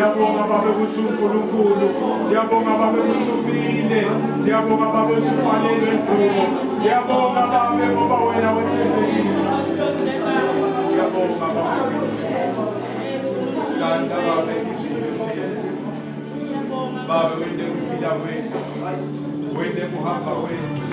Siyabonga Baba ukuthi uNkulunkulu. Siyabonga Baba ukuthi ufile. Siyabonga Baba ukuthi ufanele mvumo. Siyabonga Baba ngoba wena wethembekile. Siyabonga Baba. Landa Baba izinto. Baba wende ukuphila wethu. Wende kuhamba wethu.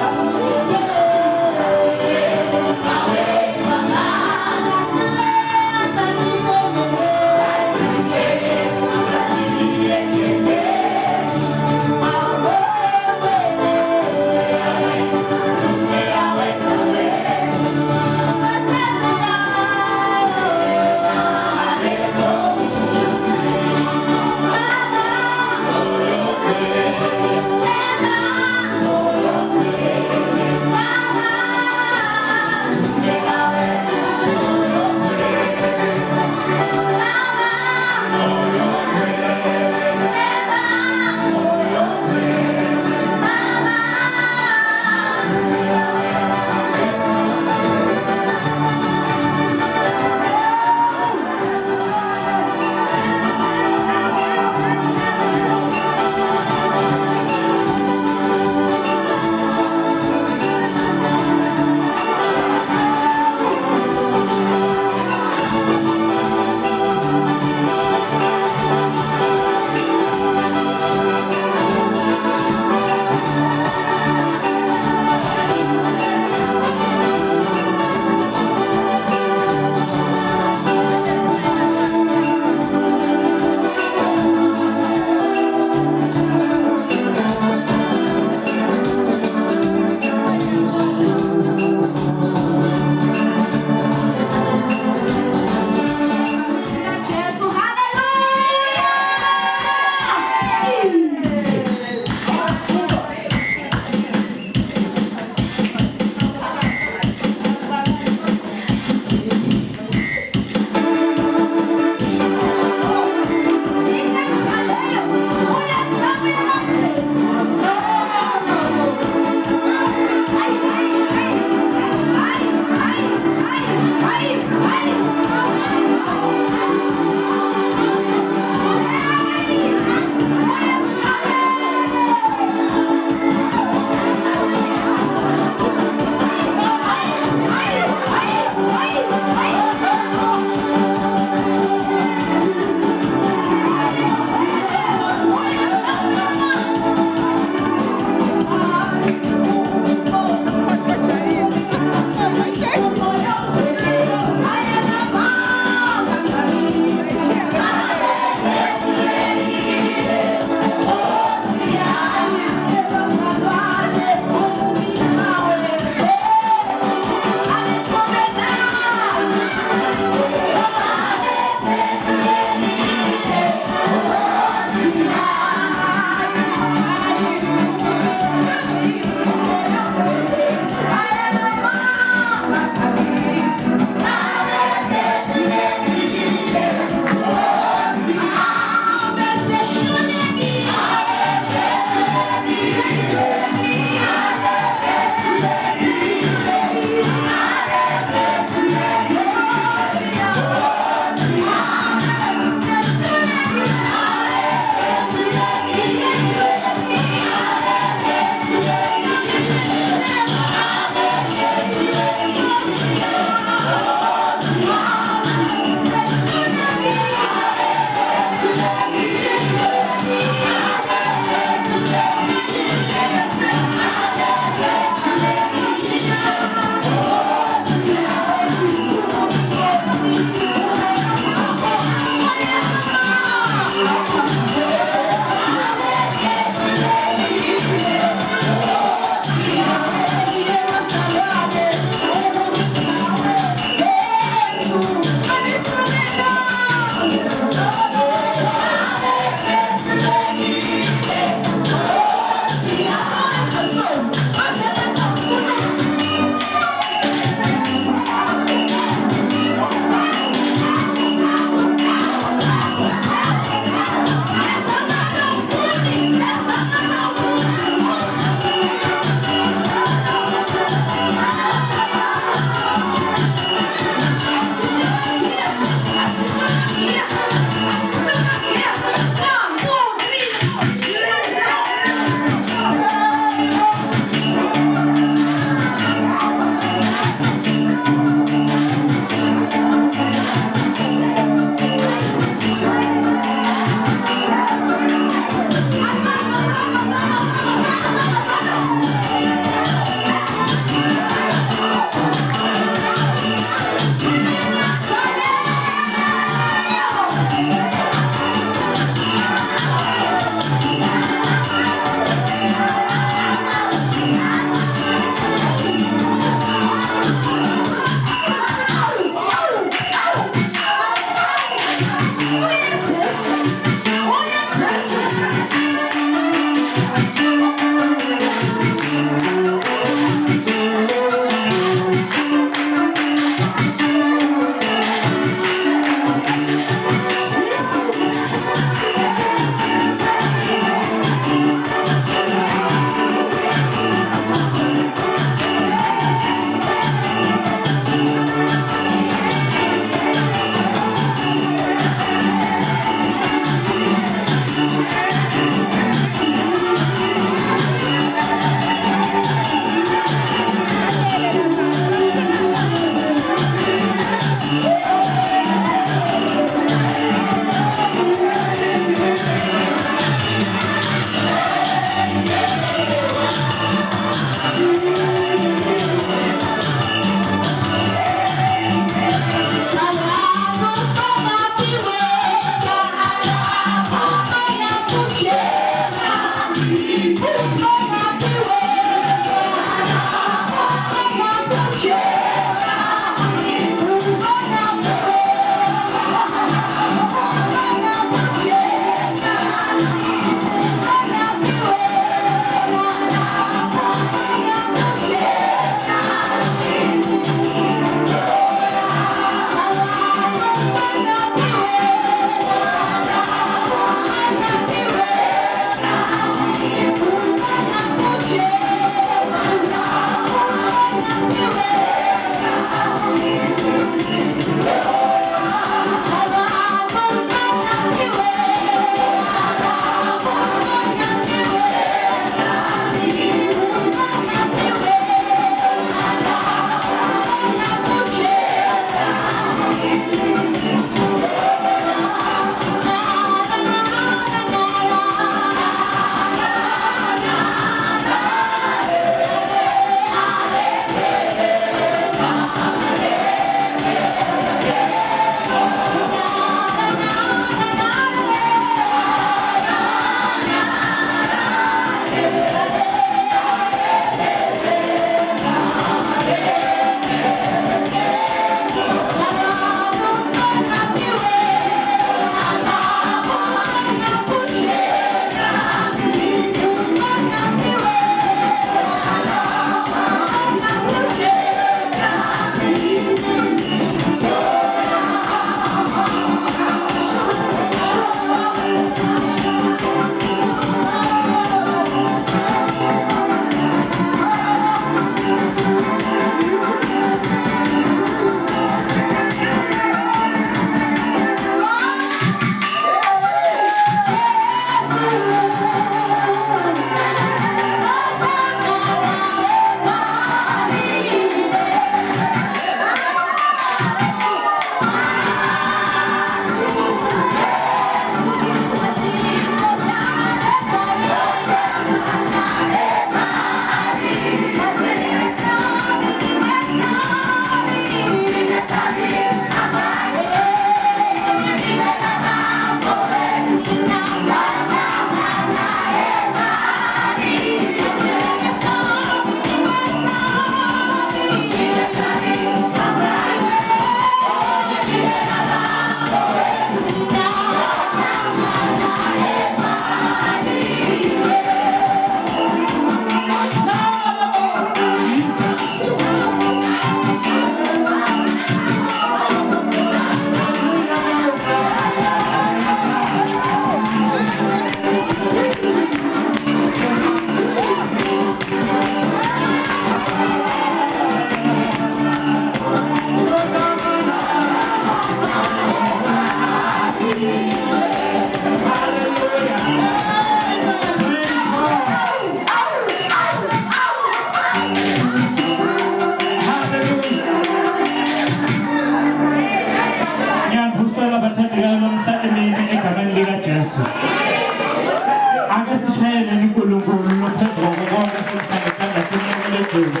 Sishayele uNkulunkulu nophezulu konke sokuhlangana sinemeledulo.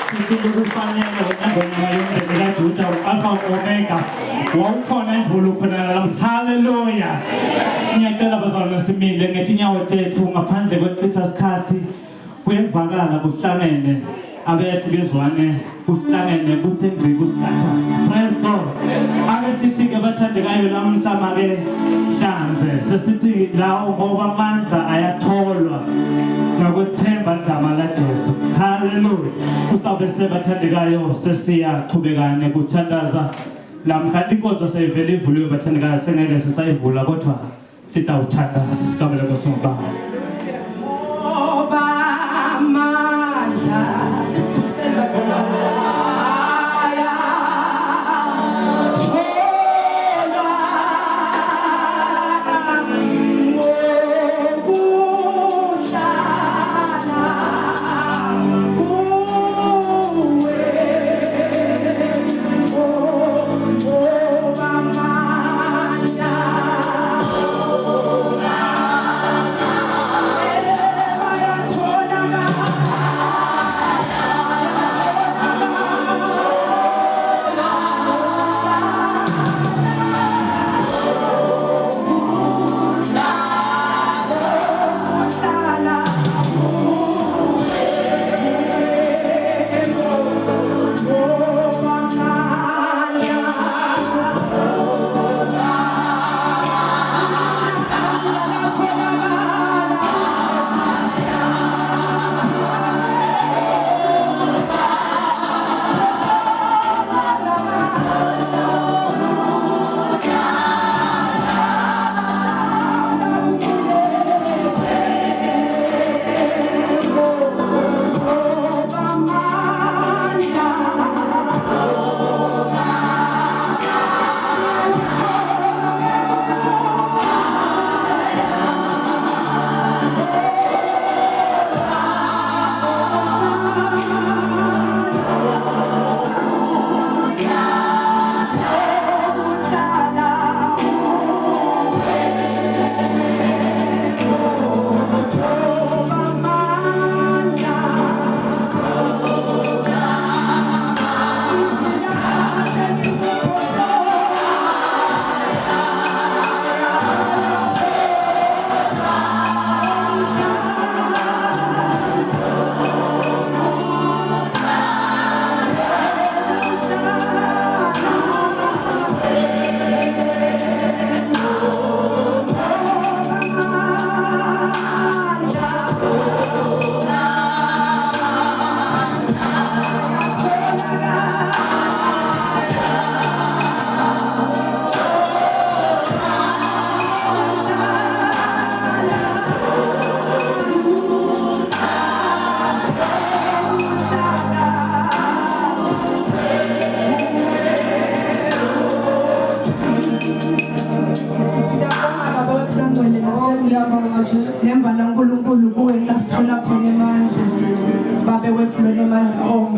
Sithi ukufanele ngabona yonke kaJuda Alpha Omega. Wawukhona endvulo khona la. Hallelujah. Ngiyacela bazalwane simile ngetinyawo tethu ngaphandle kwechitha isikhathi. Kuyevakala kuhlangene abethi bezwane kuhlangene kuthi ngci kusitathatha. Praise God. Ake sithi ke bathandekayo namhlanje ke hlanze sesithi lawo ngoba amandla ayatholwa ngakuthemba igama la Jesu. Hallelujah. Kusabe sebathandekayo sesiyaqhubekane kuthandaza lamhla inkonzo seyivele ivuliwe bathandekayo sengeke sisayivula kodwa sitawuthandaza kabele kosomba.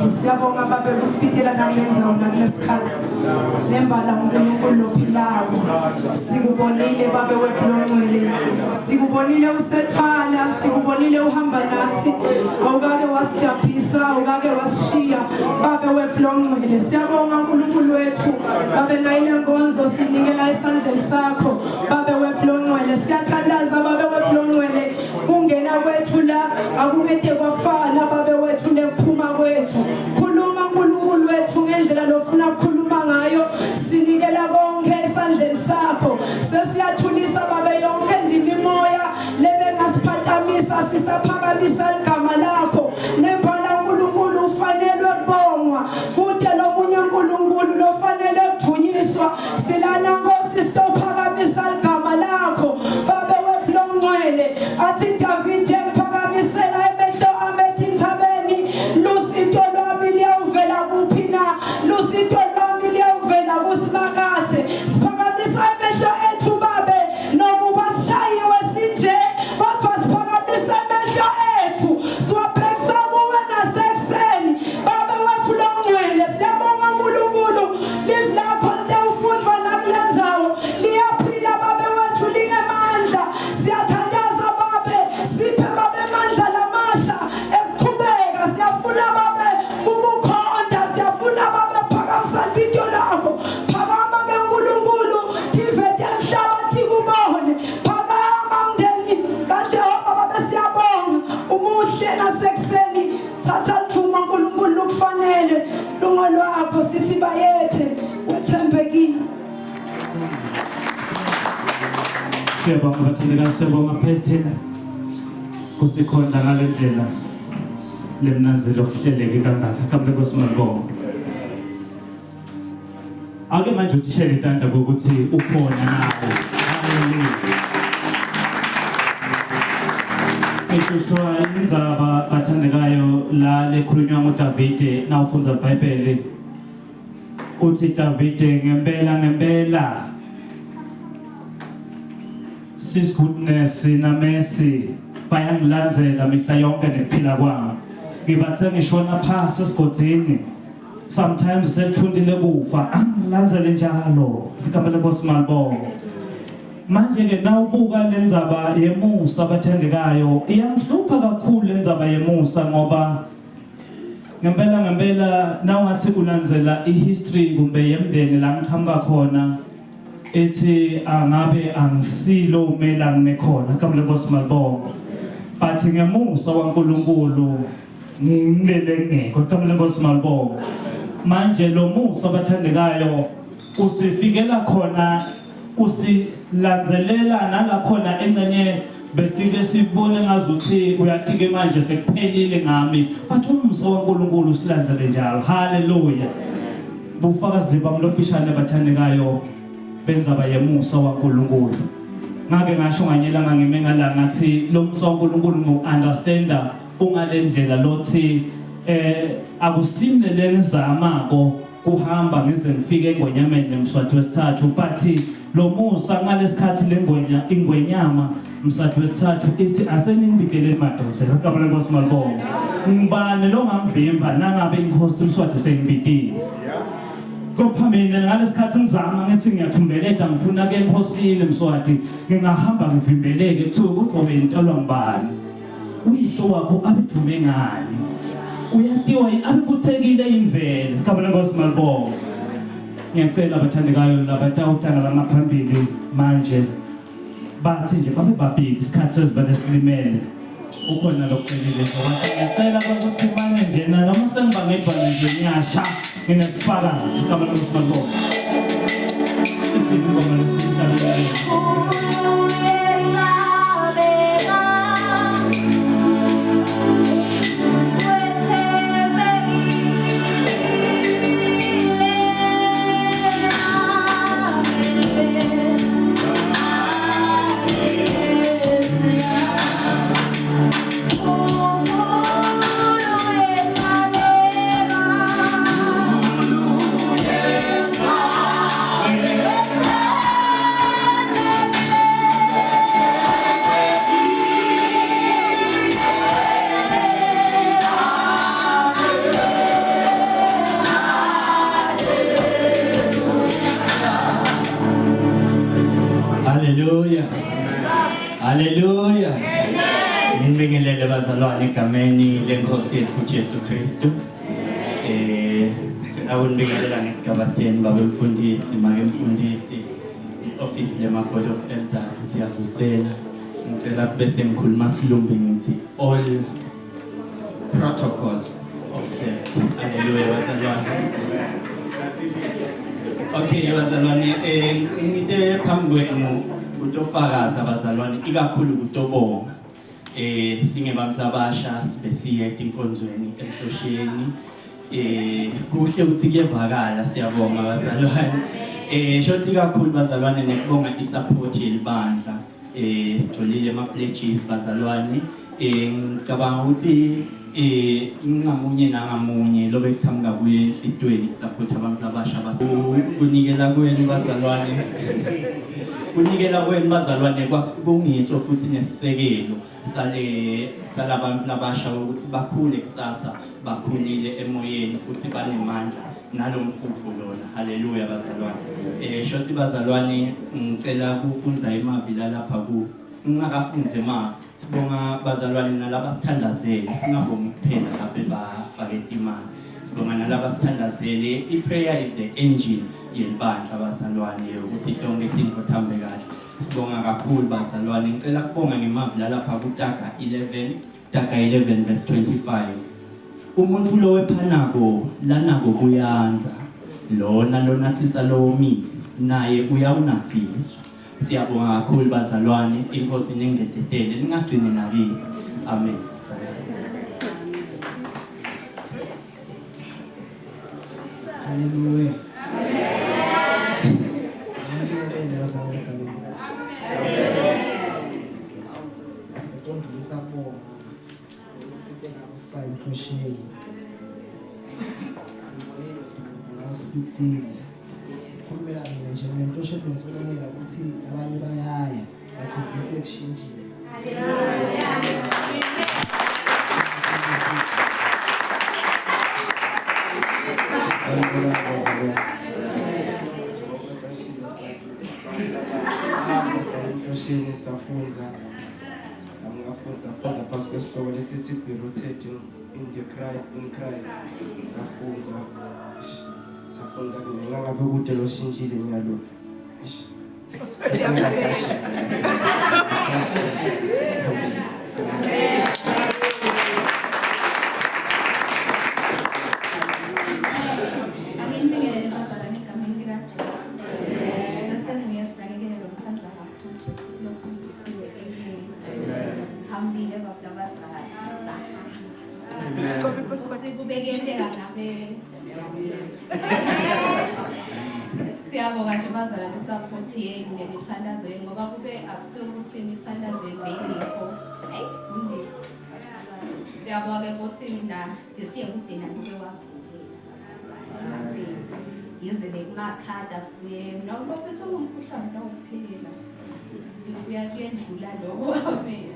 Siyabonga babe kusipitela namenza nakulesikhathi nembala uNkulunkulu ophilayo sikubonile babe wethu longcwele sikubonile usethwala sikubonile uhamba nathi awukake wasijabhisa awukake wasishiya babe wethu longcwele siyabonga uNkulunkulu wethu babe nayile nkonzo sinikela esandleni sakho babe wethu longcwele siyathandaza babe wethu longcwele kungena kwethu la akukete kwafana babe wethu nephuma kwethu khuluma uNkulunkulu wethu ngendlela lofuna ukukhuluma ngayo sinikela konke esandleni sakho sesiyathulisa babe yonke nje imimoya lebengasiphatamisa sisaphakamisa igama lakho nembala uNkulunkulu ufanelwe kubongwa kude lo munye uNkulunkulu lofanele ukuvunyiswa silana Nkosi sitophakamisa igama lakho babe wethu longcwele athi David ephakamisela emehlo amethi intabeni lusito lwami liyavela kuphi na lusito lwami liyavela kusimakathe siphakamisa emehlo ethu babe nokuba sishayiwe sinje kodwa siphakamisa emehlo ethu siwaphe Siyabonga bathandekayo, siyabonga Pastor. Kusikhona ngale ndlela lemnanzelo okuhleleke kangaka kambe kosimabonga. Ake manje uthishele intanda ukuthi ukhona nawe. Hallelujah. Ekushwa indzaba bathandekayo la lekhulunywa ngoDavide na ufunza iBhayibheli. Uthi Davide ngempela sis goodness na mercy bayangilandzela mihla yonke nephila kwami. Ngibathe ngishona phasi esigodini. Sometimes selifundile kufa angilandzele njalo. Igama lenkosi malibonga. Manje ke nawubuka lendzaba yemusa bathandekayo iyangihlupa kakhulu lendzaba yemusa ngoba ngempela nawungathi ulandzela ihistory kumbe yemndeni la ngichamuka khona ethi angabe angisilo umela ngimekhona igama lenkosi malibonga. But ngemusa waNkulunkulu ngilele ngekho igama lenkosi malibonga. Manje lo musa bathandekayo usifikela khona usilandzelela nala khona encenye besike sibone ngazuthi uyatike manje sekuphelile ngami bathi umusa waNkulunkulu usilandzele njalo. Hallelujah. Bufakazi bami lofishane bathandekayo benza bayemusa waNkulunkulu. Ngake ngasho nganyela ngime ngala ngathi lo musa waNkulunkulu ngounderstanda ungalendlela lothi akusimlele ngizamako kuhamba ngize ngifike eNgwenyameni nemswati wesithathu but lo musa ngalesikhathi ingwenyama mswati wesithathu ithi aseningibidele emadosela igama lenkosi malibonga. Ngibani lo ngangivimba nangabe inkosi imswati sengibidile. Kopha mina ngalesikhathi ngizama ngithi ngiyathumbeleda ngifuna ke enkosini emswati ngingahamba ngivimbeleke kuthiwa kuzobe intalwa ngibani uyihlo wakho abithume ngani uyatiwa abikuthekile imvelo igama lenkosi malibonga. Ngiyacela abathandekayo labatawutana bangaphambili manje bathi nje babe babili isikhathi sezibane silimele ukhona lokuphelile ngoba ngiyacela ukuthi manje njena noma sengibangedwana nje ngiyasha nginefakazi igama lenkosi malibonga. Isibonga lesithathu Hallelujah. Ngibingelele bazalwane egameni lenkosi yethu Jesu Kristu. Awunibingelela ngegabadeni babemfundisi make mfundisi office lema Board of Elders siyavusela. Ngicela bese ngikhuluma silumbi ngithi all protocol observed. Hallelujah bazalwane. Okay bazalwane ngide phambi kwenu kutofakaza abazalwane ikakhulu kutobonga singebantu abasha sibesiye inkonzweni ehlosheni kuhle ukuthi kuyevakala siyabonga abazalwane shothi kakhulu bazalwane nekubonga isupport yelibandla sitholile ama pledges bazalwane ngicabanga ukuthi ngamunye nangamunye lobe kuqhamuka kuye enhlitweni support abantu abasha kunikela kwenu bazalwane kunikela kwenu bazalwane kwakungiso futhi nesisekelo salabantu labasha ukuthi bakhule kusasa bakhulile emoyeni futhi banemandla nalomfutho lona. Haleluya bazalwane. Shothi bazalwane ngicela kufunda emavila lapha ku ngingakafunze emavi sibonga bazalwane nalaba sithandazele singabongi kuphela laphe bafake imali sibonga nalaba sithandazele. I-prayer is the engine yelibandla bazalwane ukuthi tonke izinto zihambe kahle. Sibonga kakhulu bazalwane. Ngicela kubonga ngemavila lapha kuTaga 11 verse 25. Umuntu lo wephanako lanako kuyanza lona lonathisa lo mi naye uyawunathisa Siyabonga kakhulu bazalwane, inkosi ningededele, ningagcini nakithi. Amen. Hallelujah. Safunza past kwesihloko lesithi be rooted in Christ. Safunza ngingabe kude loshintshile ngiyalo. Siyabonga nje bazalwane support yenu nemithandazo yenu ngoba kube akusiyo ukuthi imithandazo yenu beyingekho. Siyabonga ke ukuthi na lesiyemude nakube wasibukela. Yize bekumakhada sibuye noma phethe umkhuhlane nawuphela. Kuyendlula lokho amen.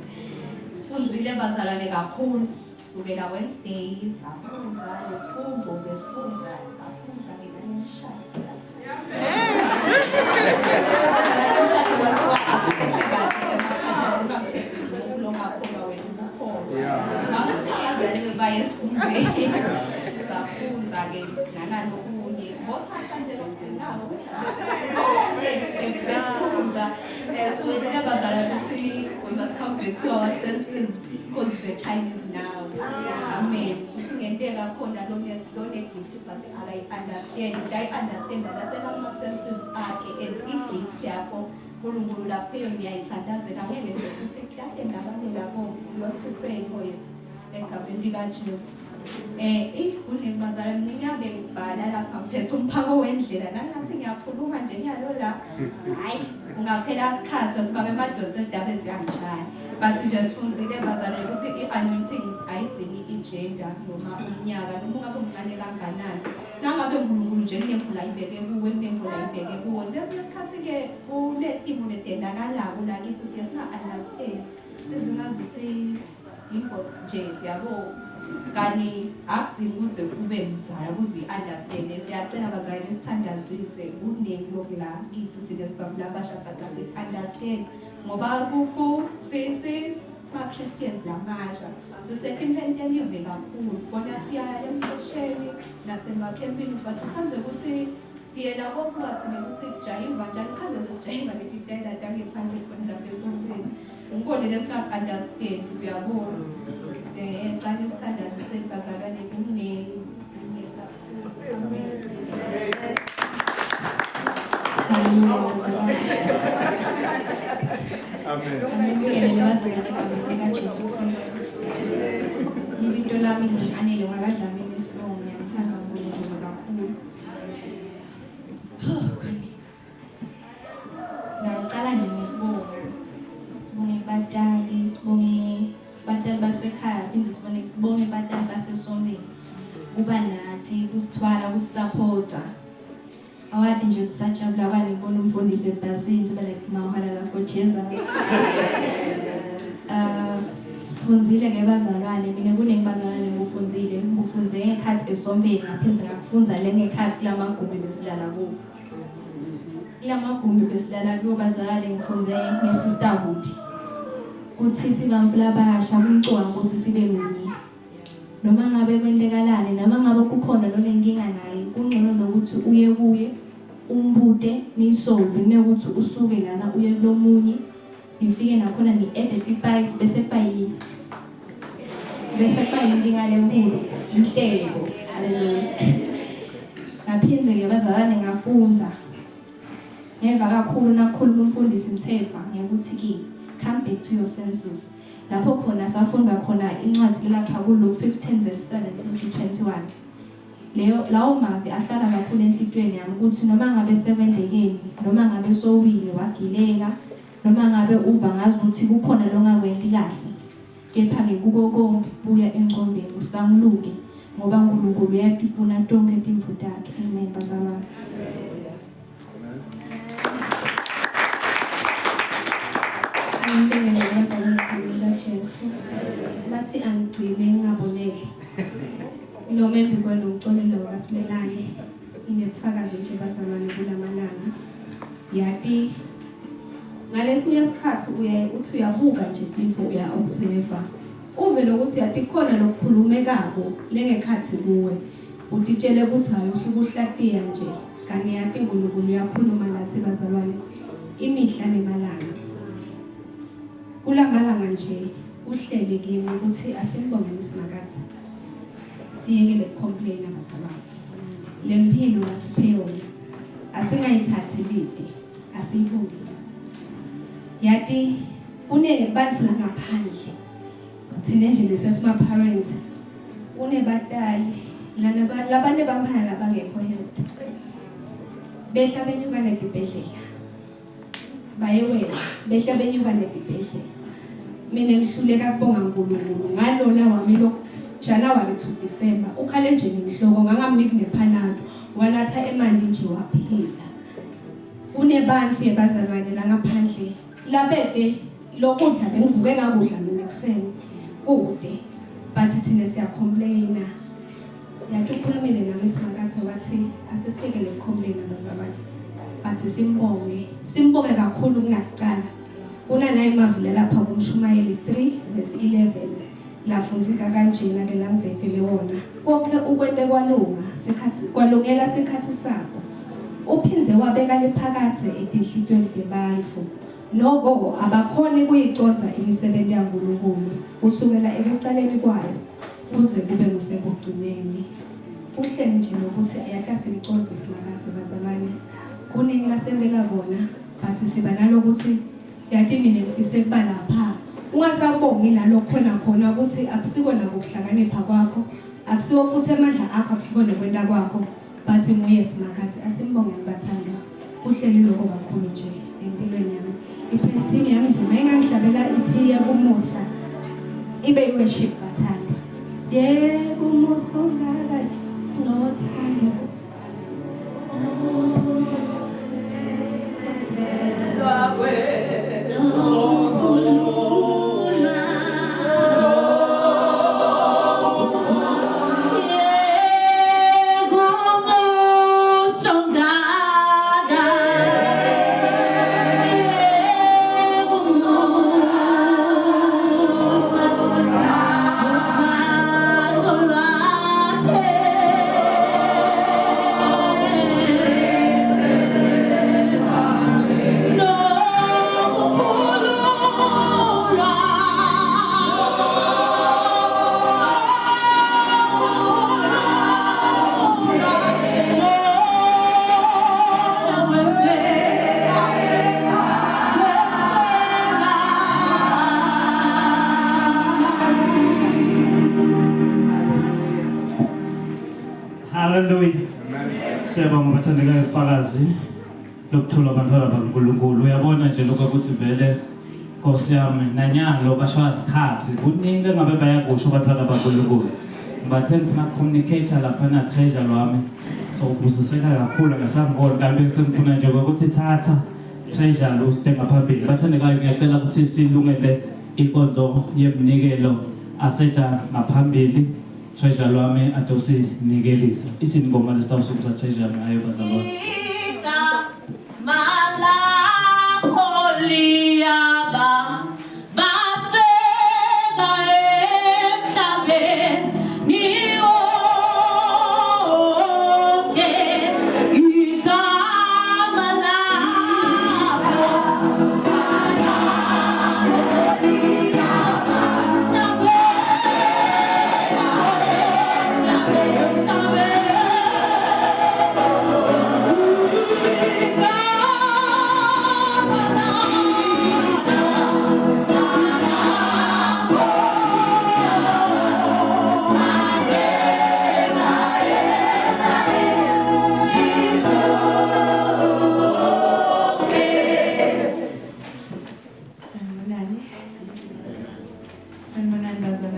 Sifunzile bazalwane kakhulu kusukela Wednesday safunza isifundo besifunza safunza ngenyamshaya. Safunza ke nangalokunye ngothatha nje lokugcinako sifundile abazalwane ukuthi we must come back to our senses because the time is now. Amen. Ukuthi ngenteka khona lo gift but I understand that senses akhe and i-gift yakho uNkulunkulu lapho ngiyayithandazela ngeke nje ukuthi kade ndabane lapho you have to pray for it egameni likaJesu. Kunebazalwane ngingabe ngibhala lapha ngiphethe umphako wendlela nangathi ngiyakhuluma nje nyalo la hayi ungaphela isikhathi bese babe madoze edabe siyangishaya but nje sifunzile bazalwane ukuthi i-anointing ayidzingi i-gender noma umnyaka noma ungabe umncane kanganani nangabe uNkulunkulu nje kunemvula ibeke kuwe kunemvula ibeke kuwe lesikhathi ke kuletimu ledendakalako la kithi siye singa-understand singazuthi yingo nje yabo kani akudzingi ukuze kube mdzala ukuze uyi-understande. Siyacela abazalwane sithandazise kuningi lokula kithi thina sibabula abasha but asi-understand ngoba kukho ma-Christians lamasha sisekimpenteleve kakhulu bona siyaya emfosheni nasemakhempini but khanze ukuthi siyela kokubathi nekuthi kujayiva njalo khanze sesijayiva nekitela tangephandle khona lapha esontweni ngibone lesinga-understand uyabona. Cala isithandazise bazalwane kuningi Ibinto lami ngifanele ngakadlamini isibongo ngiyamthanda uNkulunkulu kakhulu. Ngaqala nje ngikubonga sibonge batali sibonge batali basekhaya phinde sibonge batali basesontweni kuba nathi kusithwala kusisapota awadi nje kusajabula kwani ngibona umfundisi ebhasini sibe like mahala lapho jeza sifunzile ngebazalwane mina kuningi bazalwane ngufunze ngekhathi esontweni ngaphinde ngakufunza lengekhathi kulamagumbi besilala kuwo kulamagumbi besilala kuwo bazalwane ngifunze ngesisterhood ukuthi sibampula abasha kumcwanga ukuthi sibe munye noma ngabe kwentekalane noma ngabe kukhona lonenkinga naye kungcono nokuthi uye kuye umbude nisolve nekuthi usuke lana uye kulomunye nifike nakhona ni-edit i-bikes bese bayinkinga lenkulu inhlelo. Haleluya. Ngaphindze ke bazalwane ngafunza ngeva kakhulu nakukhuluma umfundisi Mthemva ngekuthi come back to your senses. Lapho khona safunda khona incwadi lapha kuLuke 15 verse 17 to 21. Lawo mavi ahlala kakhulu enhlitweni yami ukuthi noma ngabe sekwendekeni, noma ngabe sowile wagileka, noma ngabe uva ngazuthi kukhona longakwendi kahle, kepha-ke kuko konke buya engcombeni usanguluke ngoba uNkulunkulu uyatifuna tonke timvu takhe. Amen bazalwane. Ngibonge bazalwane ngibonga Jesu. Bathi angigcine ngingaboneki. Noma embikwalo uxolelo wasimelane inebufakazi nje bazalwane kulamalanga. Yati ngalesinye isikhathi uthi uyabuka nje timvu uya-observe. Uve lokuthi yati khona lokukhulumekako lengekhathi kuwe. Utitshele ukuthi hayi usuke uhlatiya nje. Kanti yati uNkulunkulu uyakhuluma nathi bazalwane imihla nemalanga. Kulamalanga nje uhlele kimi ukuthi asimbongeni isimakathi. Siyekele ukucomplain abazalwane. Lempilo asipheyo. Asingayithathi lide. Asiyibonge. Yati kunebantu la ngaphandle. Thina nje lesesima parents. Unebatali labanye bamphana labangekho health. Behla benyuka nedibhedlela. Bayewela behla benyuka nedibhedlela. Mina ngihluleka kubonga uNkulunkulu ngalola wami lo January to December ukhale nje ngihloko ngangamniki nePanado wanatha eMandi nje waphila. Unebantu yebazalwane la ngaphandle labede lokudla bengivuke ngakudla mina ekseni kude but thina siyacomplaina. Yake ukhulumile nami simakathe wathi asesiyekele ukucomplaina bazalwane bathi simbonge kakhulu kunakuqala. Naye mavule lapha kuMshumayeli 3 verse 11 lafunzika kanjena ke langivekele wona. Konke ukwente kwalungela sikhathi sakho. Uphinze wabeka lephakathe etinhlitweni zebantu. Noko abakhona kuyiconza imisebenzi yaNkulunkulu kusukela ekuqaleni kwayo kuze kube ngusekugcineni. Uhleli nje nokuthi ayakase imconze simakathe bazalwane. Kuningi lasendela bona bathi siba nalokuthi yati mina ngifise kuba lapha. Ungasabongi nalo khona ukuthi akusiko nako ukuhlakanipha kwakho, akusiwo futhi amandla akho, akusiko nokwenda kwakho, bathi nguye simakathe. Asimbonge bathandwa. Uhleli lokho kakhulu nje empilweni yami. Ipressing yami nje mayengangidlabela ithiya kuMusa ibe worship bathandwa. Kumusa ngaka nothando. Hallelujah. Siyabonga bathandekayo ubufakazi lokuthola abantwana bakaNkulunkulu. Uyabona nje lokho ukuthi vele Nkosi yami nanyalo bashaya isikhathi kuningi engabe bayakusho abantwana bakaNkulunkulu. Ngibathe ngifuna communicate lapha na treasure lwami. So ubusiseka kakhulu ngesangibona kanti sengifuna nje ukuthi thatha treasure lo udenga phambili. Bathandekayo ngiyacela ukuthi silungele inkonzo yeminikelo asetha ngaphambili. Treasure lwami adosi nikelisa isingoma lesitawusukuza treasure ngayo bazalwane. Mala Poliaba Basega Etabe Nioke Ikamala Poliaba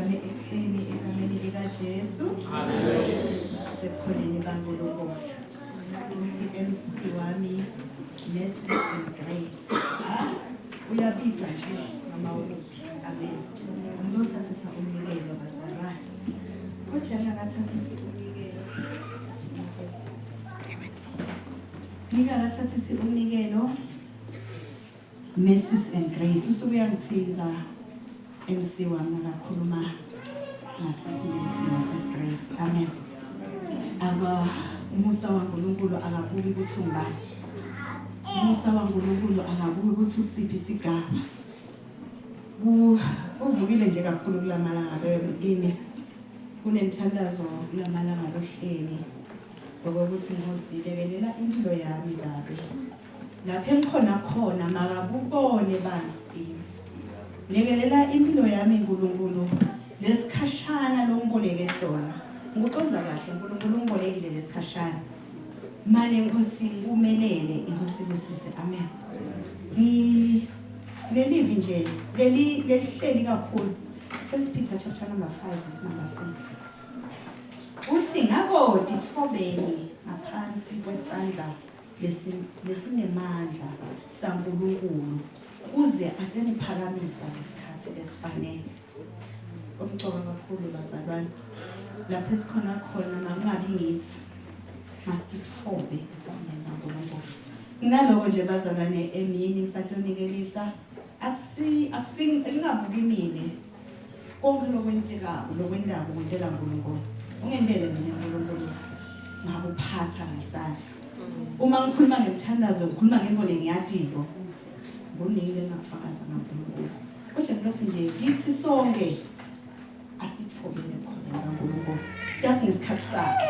bazalwane ekuseni egameni likaJesu. Sisekhoneni bangolobola. Ngithi MC wami Mercy and Grace. Uyabidwa nje mama wophi. Amen. Ngizothathisa umnikelo bazalwane. Kujana ngathathisa umnikelo. Ngikathathisa umnikelo. Mercy and Grace. Usuku uyangithinta MC wami akakhuluma ngasisi Mrs Grace. Amen. Umusa waNkulunkulu akabuki ukuthi ungubani. Umusa waNkulunkulu akabuki ukuthi ukusiphi isigaba. Uvukile nje kakhulu kulamalanga kimi. Kunemthandazo kulamalanga lohleli. Ngokuthi Nkosi lekelela impilo yami babe. Lapha engikhona khona makabubone bandlu. Lekelela impilo yami uNkulunkulu lesikhashana lomboleke sona. Ngikuqonza kahle uNkulunkulu ungibolekile lesikhashana. Manje Nkosi umelele Inkosi kusise. Amen. Lelivi nje lelihleli kakhulu. 1 Peter chapter number 5 verse number 6. Uthi ngako dithobeni ngaphansi kwesandla lesinemandla saNkulunkulu uze akeniphakamisa ngesikhathi esifanele. Umcoka kakhulu bazalwane. Lapha esikhona khona mangabi ngithi masitithobe ngoNkulunkulu. Ngaloko nje bazalwane emini ngisatonikelisa asingabuki mine. Konke lokwentekayo lokwendaba kwentela uNkulunkulu. Ungendele mina uNkulunkulu ngakuphatha ngesandla. Uma ngikhuluma ngemthandazo ngikhuluma ngemvole ngiyadiko. Ngoningi engafakaza ngaNkulunkulu. Kodwa ngilothi nje kithi sonke asithobele khona ngaNkulunkulu. Yasi ngesikhathi sakhe.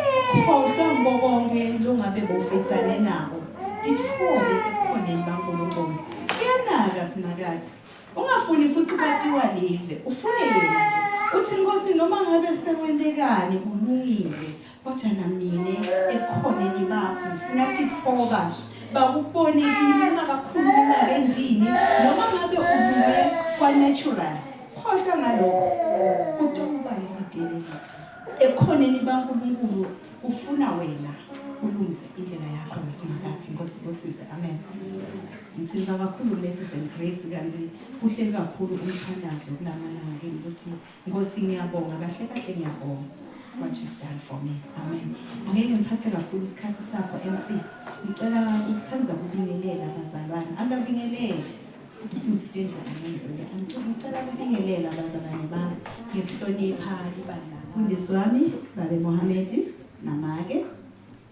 Kodwa ngibonke longabe bofisane nabo. Dithobe ekhoneni baNkulunkulu. Uyanaka sinakathi. Ungafuni futhi kwatiwa live. Ufune yena nje. Uthi Nkosi noma ngabe sekwendekani kulungile. Kodwa namine ekhoneni bakho ngifuna ukutithoba. Bakubonekile ngakakhuluma ngendini noma ngabe ubuye kwa natural. Kodwa ngalokho utokuba yidilete. Ekhoneni baNkulunkulu ufuna wena ulungise indlela yakho nasimakathi. Nkosi kusise. Amen. Ngithinta kakhulu Mercy and Grace kanti kuhle kakhulu umthandazo kulamalanga kimi ukuthi Nkosi ngiyabonga kahle kahle ngiyabonga what you've done for me. Amen. Angeke ngithathe kakhulu isikhathi sakho MC. Ngicela ukuthanza ukubingelela abazalwane. Angabingeleli ukuthi ngithe nje angiyile. Ngicela ukubingelela abazalwane bami. Ngihlonipha ibandla. Mfundisi wami babe Mohammed namake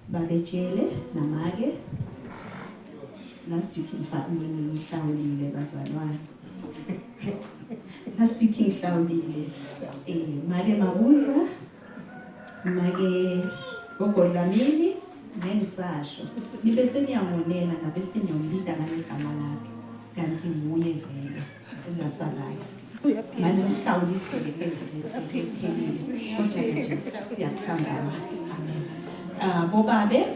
babe Tshele namake last week ngihlawulile bazalwane. Last week ngihlawulile make mabuza make gogodlamini nengisasho nibe seniyangonela nabe seniyomlida ngamagama lakhe kanti nguye vele ungasalayo manje ngihlawulisile ngempelele kodwa nje siyathanda amen. Bobabe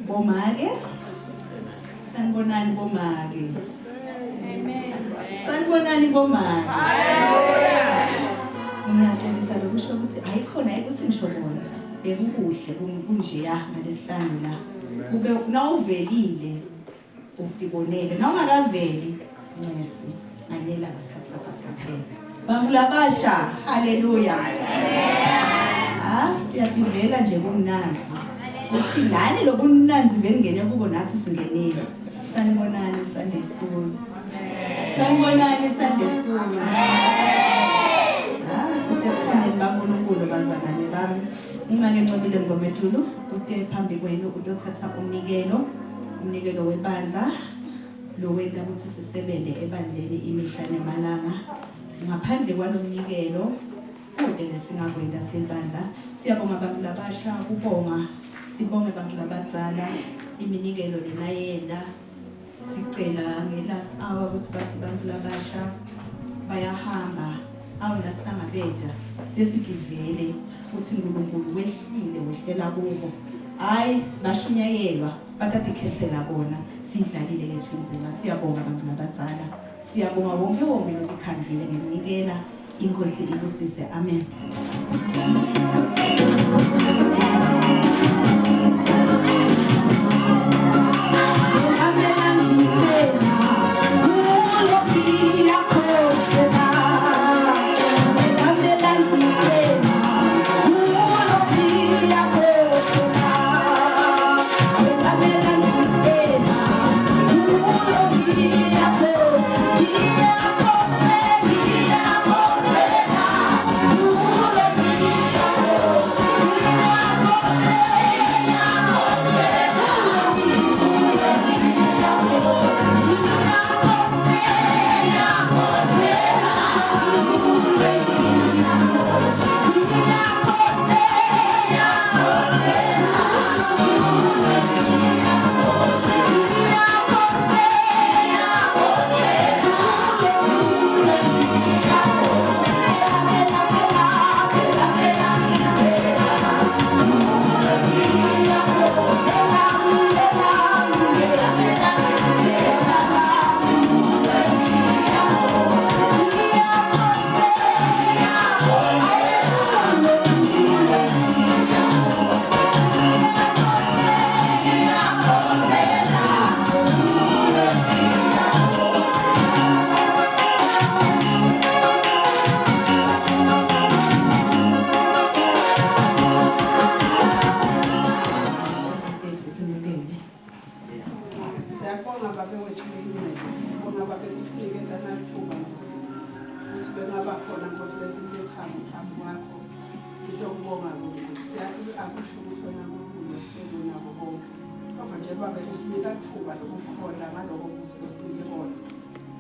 bomake sanibonani bomake. Sanibonani bomake. Ngiyacebisa lokusho ukuthi ayikhona ukuthi ngisho bona bekukuhle kunjeya ngalesihlanu la. Kube nawuvelile ukubonele nawungakaveli ncesi nganyela ngesikhathi sakho sikaphela. Bangulabasha haleluya. Siyativela nje kumnanzi. Uthi nani lobunanzi bengene kubo nathi singenile. Sanibonani Sunday school. Sanibonani Sunday school. Sisekhona baNkulunkulu bazalwane bami. Uma ngincobile ngomethulu ude phambi kwenu utothatha umnikelo webandla lo wenda ukuthi sisebele ebandleni imihla nemalanga. Ngaphandle kwalomnikelo kude lesingakwenda sebandla. Siyabonga abantu labasha ukubonga. Sibonge abantu labadzala iminikelo lenayenda. Sicela ngelast hour ukuthi bathi abantu labasha bayahamba awunasinangabeda sesidivele uthi uNkulunkulu wehlile wehlela kubo. Hayi bashunyayelwa batatikhethela bona sidlalile kethu inzima. Siyabonga abantu labadzala. Siyabonga wonke lokukhandile ngeminikela Inkosi ibusise. Amen.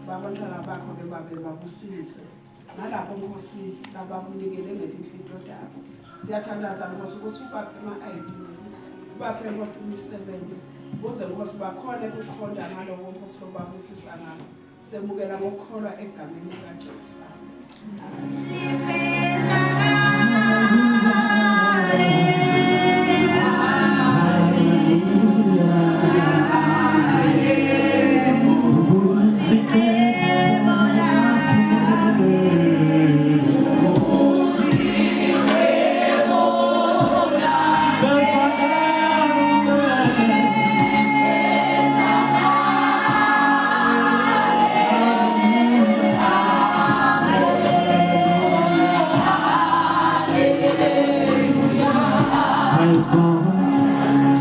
Babantwana bakho ke babe babusise nalapho Nkosi abakunikele ngezinhliziyo zabo. Siyathandaza Nkosi ukuthi ubaphe ama-ideas, ubaphe Nkosi imisebenzi, ukuze Nkosi bakhone ukukhonda ngaloko Nkosi lobabusisa ngalo. Semukela ngokukholwa egameni likaJesu.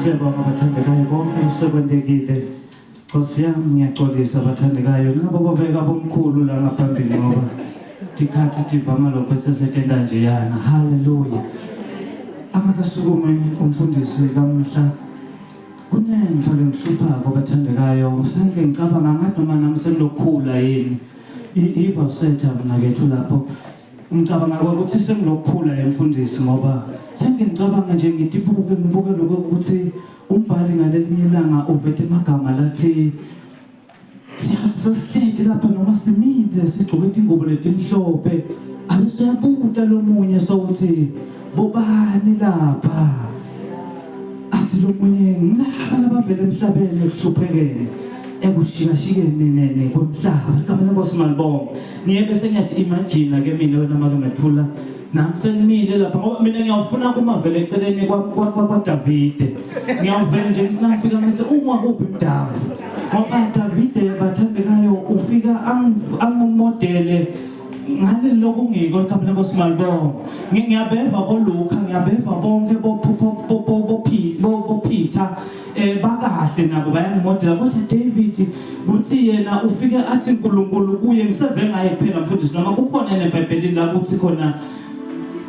Siyabonga abathandekayo bonke sekwendekile. Nkosi yami ngiyaxolisa abathandekayo nabo babeka bomkhulu la ngaphambili ngoba tikhathi tivama lokho sesetenda nje yana. Haleluya. Akakasukume umfundisi lamuhla. Kunento lengihlupha abathandekayo. Sengike ngicabanga ngathi noma nami sengilokukhula yini. Iva usetha mina kethu lapho. Ngicabanga ukuthi sengilokukhula emfundisi ngoba sengicabanga nje ngitibuke ngibuke lokho ukuthi umbhali ngalelinye ilanga uvethe amagama lathi siyasihleli lapha noma simile sigcoke ingubo letimhlophe abeseyabuta lomunye sokuthi bobani lapha athi lomunye ngilaba labavela emhlabeni ekuhluphekene ekushikashikene komhlaba igama lenkosi malibonga ngiyebe sengiyathi imagine ke mina wena make methula nami senimile lapha ngoba mina ngiyawufuna kumavele eceleni kwaDavide ngiyawuvela nje ngisafika mase uma kuphi uDavi ngoba Davide bathandekayo ufika angumodele ngale lokhu ngiko igama lenkosi malibonga ngiyabeva boLuka ngiyabeva bonke bo Peter bakahle nabo bayangimodela kodwa David kuthi yena ufike athi uNkulunkulu kuye ngiseve ngaye kuphela mfundisi noma kukhona neBhayibhelini la kuthi khona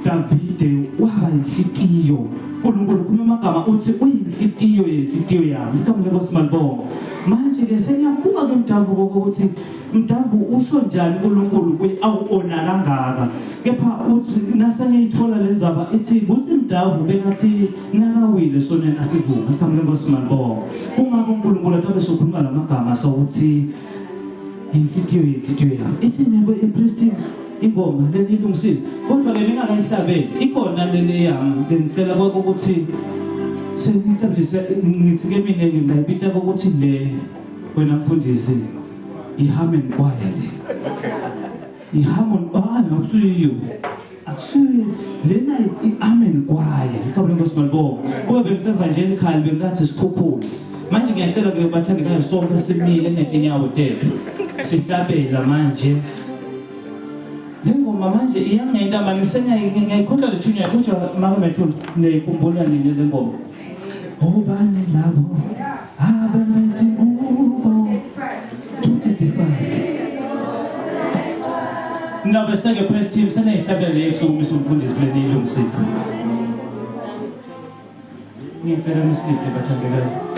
Davide waba inhlitiyo uNkulunkulu kuma amagama uthi uyinhlitiyo yenhlitiyo yami igama lenkosi malibonga manje ke sengiyabuka ke Mdavu ukuthi Mdavu usho njani uNkulunkulu kuye awuona kangaka kepha uthi nasengiyithola lenzaba ithi kuthi Mdavu bekathi nakawile sonena asivuma igama lenkosi malibonga uma uNkulunkulu atabe sokhuluma lamagama sokuthi inhlitiyo yami isinebe epriesting ingoma lelilungisile kodwa ke ningakayihlabeli ikhona leli yami ngicela ukuthi sengihlabelisa ngithi ke mina ngingayibita ukuthi le wena mfundisi ihameni kwaya le iharmony akusuyo akusuyo lena i-amen kwaye ikabule Nkosi malibonga kuba bengiseva nje ekhaya bengathi sikhukhula manje ngiyacela ke bathandekayo sonke simile netinyawo tethu sihlabela manje lengoma manje iyangenta manje ngisengayikhondla le tune yakuja makamethula neyikhumbula nini le ngoma obani labo abemethi uvo 235 Ndabe sake press team seneyihlabela le kusukuma umfundisi lenilungisile ngiyacela nisilide bathandekayo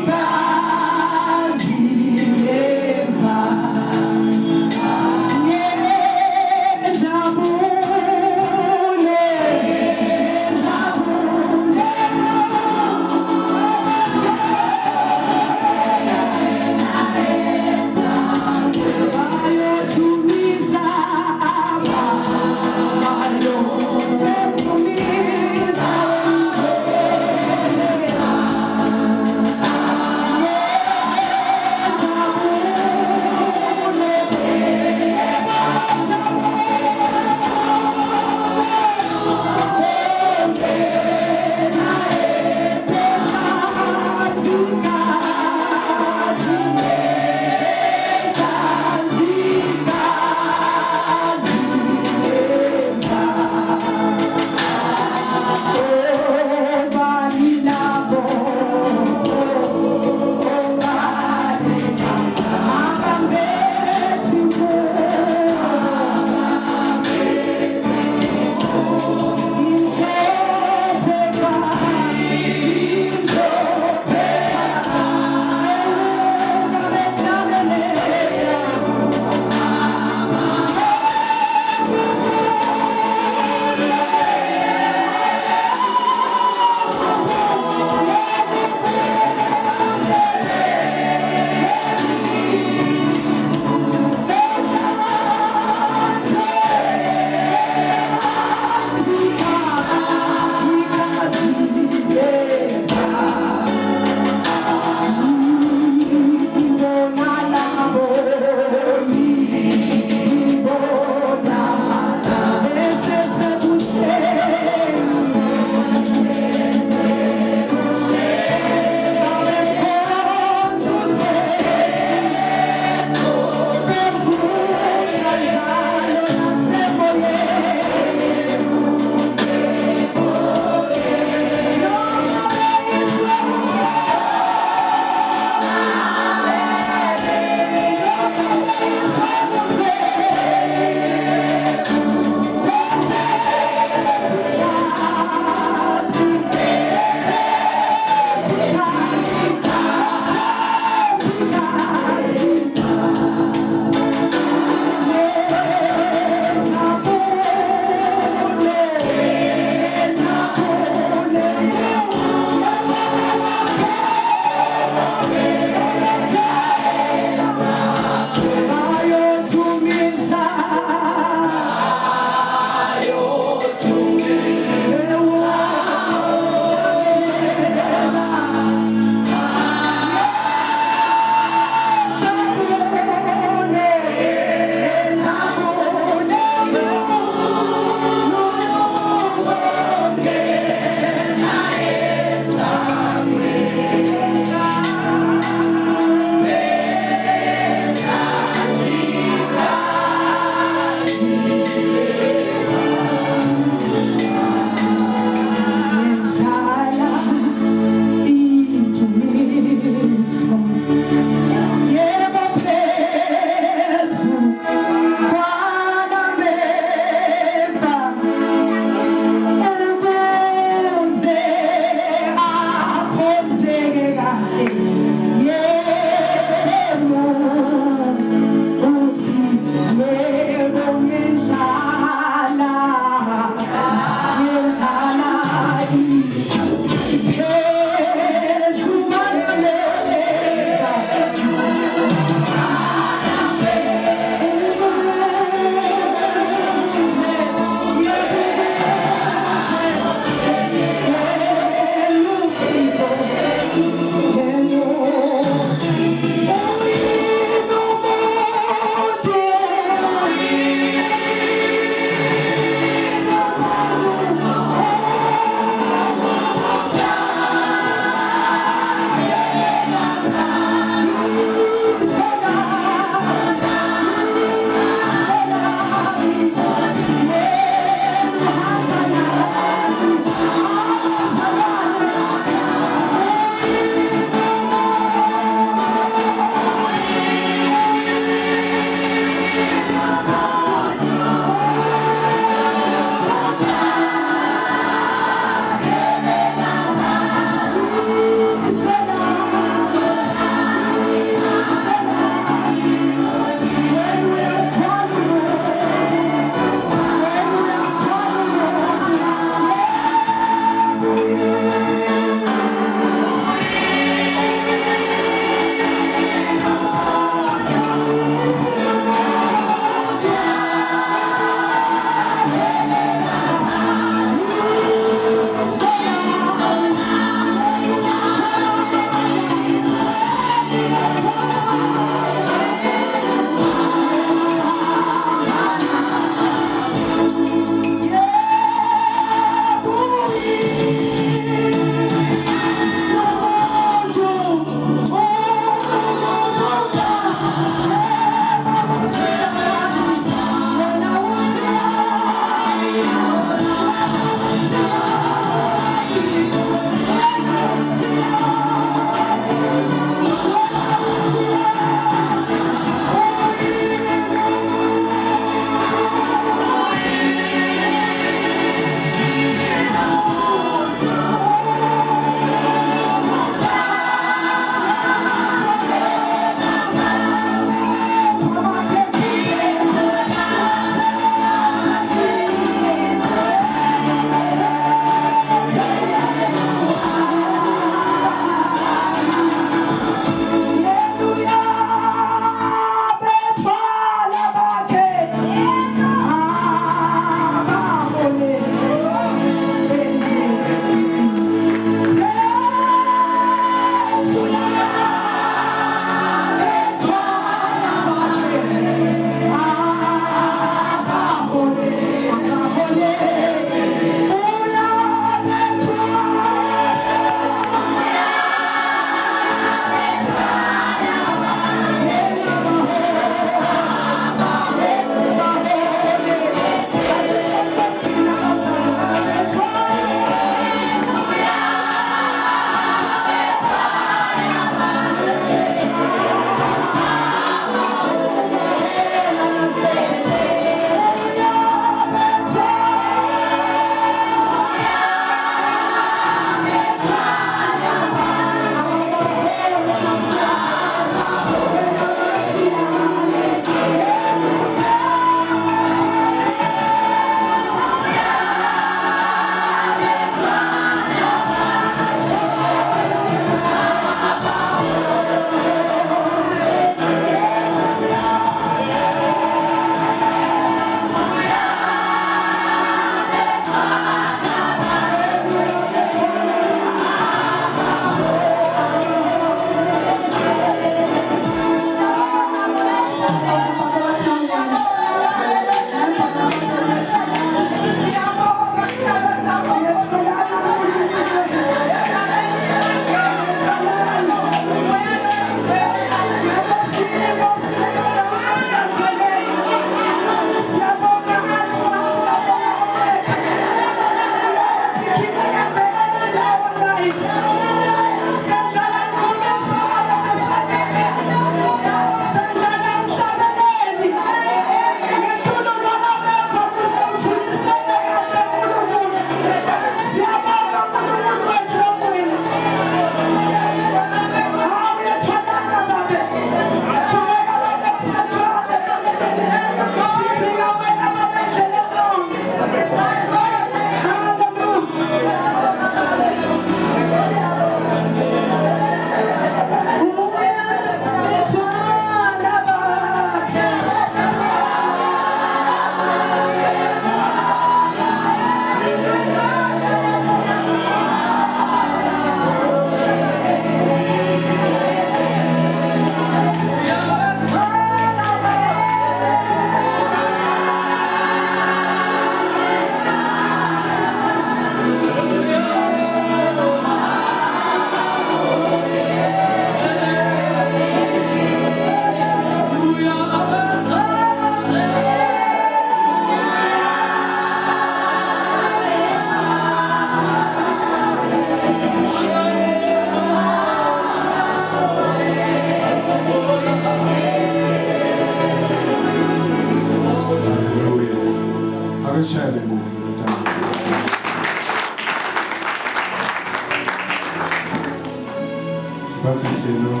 Bazihlelo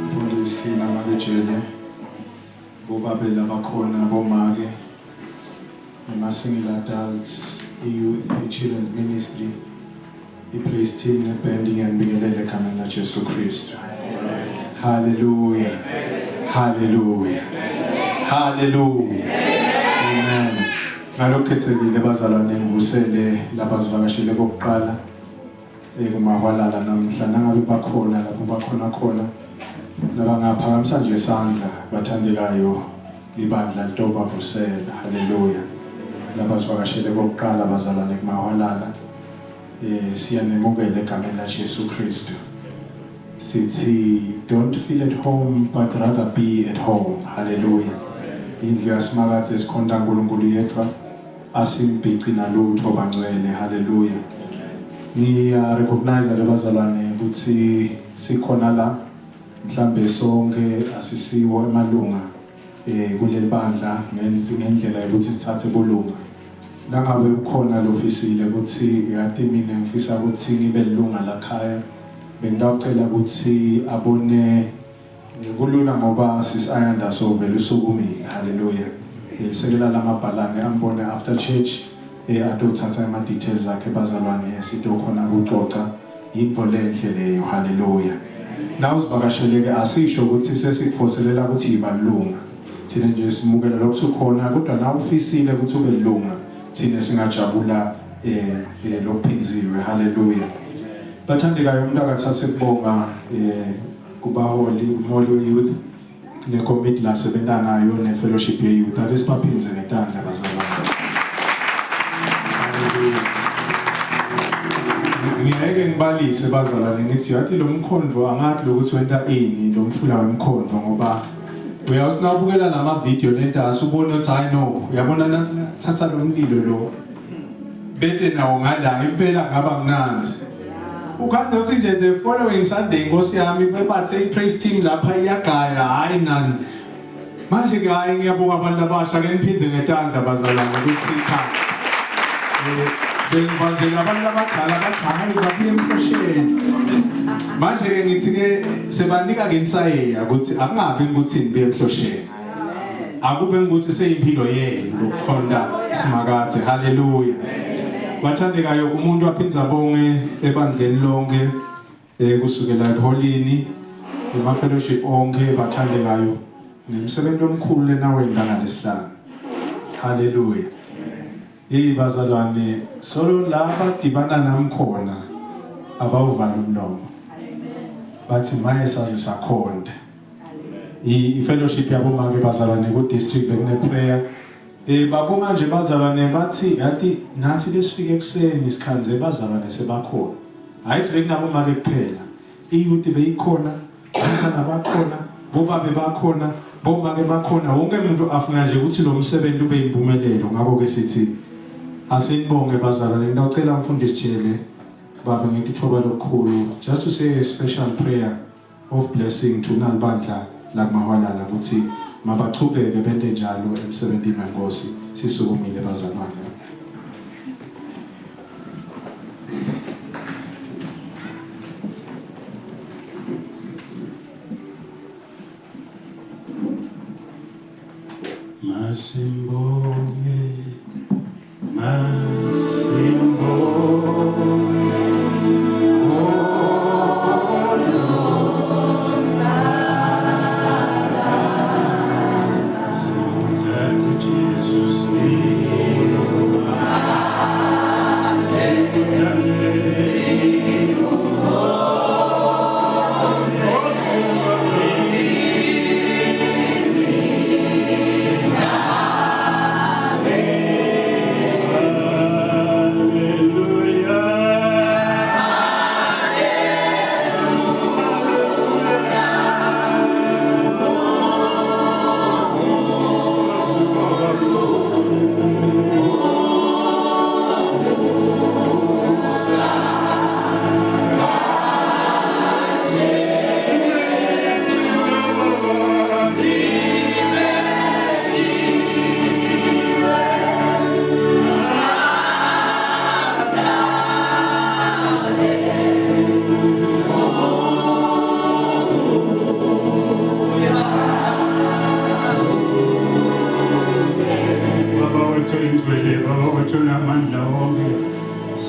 mfundisi namakejele bobabela bakhona bomake ama-single adults, i-youth, i-children's ministry, i-praise team ne-banding yanibingelele egameni laJesu Kristu. Hallelujah. Hallelujah. Hallelujah. Amen. Ngalokhethekile bazalwane ngivusele labazivakashele kokuqala kumahwalala namhla nangabe bakhona lapho bakhona khona nabangaphakamisa nje isandla bathandekayo libandla litobavusela. Hallelujah. Labazivakashele kokuqala bazalwane kumahwalala siyanemukela egameni laJesu Kristu. Sithi don't feel at home but rather be at home. Hallelujah. Indlu yasimakathi esikhonda uNkulunkulu yethu asimbhici nalutho bangcwele. Hallelujah. Ngiya recognize labazalwane ukuthi sikhona la mhlambe sonke asisiwo emalunga kuleli bandla ngendlela yokuthi sithathe bulunga. Nangabe ukhona lo ofisile ukuthi yathi mina ngifisa ukuthi ngibe lilunga lakhaya bengicela ukuthi abone kulula ngoba sisayanda so vele usukumile. Hallelujah. Sekela lamabhalane ambone after church atothatha ama details akhe bazalwane sitokhona ukuxoxa into lenhle leyo. Hallelujah. Nawu sivakasheleke asisho ukuthi sesikufoselela ukuthi ibalunga thina nje simukela lokho ukhona kodwa nawu ufisile ukuthi ube lilunga thina singajabula lokuphinziwe. Hallelujah. Bathandekayo umuntu akathathe kubonga kubaholi umholi we-youth ne-committee la sebenza nayo ne-fellowship ye-youth ake sibaphinze ngetandla bazalwane. Ngiyeke ngibalise bazalwane ngithi yathi lo mkhondvo angathi lokuthi wenta ini lo mfula wemkhondvo ngoba uyawusinabukela lama video lenta asubone ukuthi I know uyabona thatha lo mlilo lo bete nawo ngala impela ngaba mnanzi. Ukhanze uthi nje the following Sunday Nkosi yami bebathe i-praise team lapha iyagaya hayi nani. Manje ke hayi ngiyabonga abantu abasha ke niphinze ngetandla bazalwane ukuthi cha. Bengibanjela abantu abadala bathi hayi babuye emhlosheni. Manje ke ngithi ke sebanika ke insayeya ukuthi akungabi ukuthi nibuye emhlosheni. Akube ukuthi seyimpilo yenu lokukhonda simakathi. Hallelujah. Bathandekayo umuntu aphinza bonke ebandleni lonke kusukela eholini ema fellowship onke bathandekayo nemsebenzi omkhulu lena wendanga lesihlanu. Hallelujah. Bazalwane solo laba dibana namkhona abawuvala umlomo bathi maye sazi sakhonda i-fellowship yabo make bazalwane ku district bekune prayer babonga nje bazalwane bathi yathi nathi lesifike ekseni isikhanze bazalwane sebakhona hayi sekunabo make kuphela iyuthi beyikhona abantwana bakhona bobabe bakhona bomake bakhona wonke umuntu afuna nje ukuthi lo msebenzi ube impumelelo ngakho ke sithi asinibonge bazalwane ngicela umfundisi Jele baba ngikuthoba lokukhulu just to say a special prayer of blessing to nalibandla lakumahwalala ukuthi mabachubeke bende njalo emsebenzini weNkosi sisukumile bazalwane. Masimbonge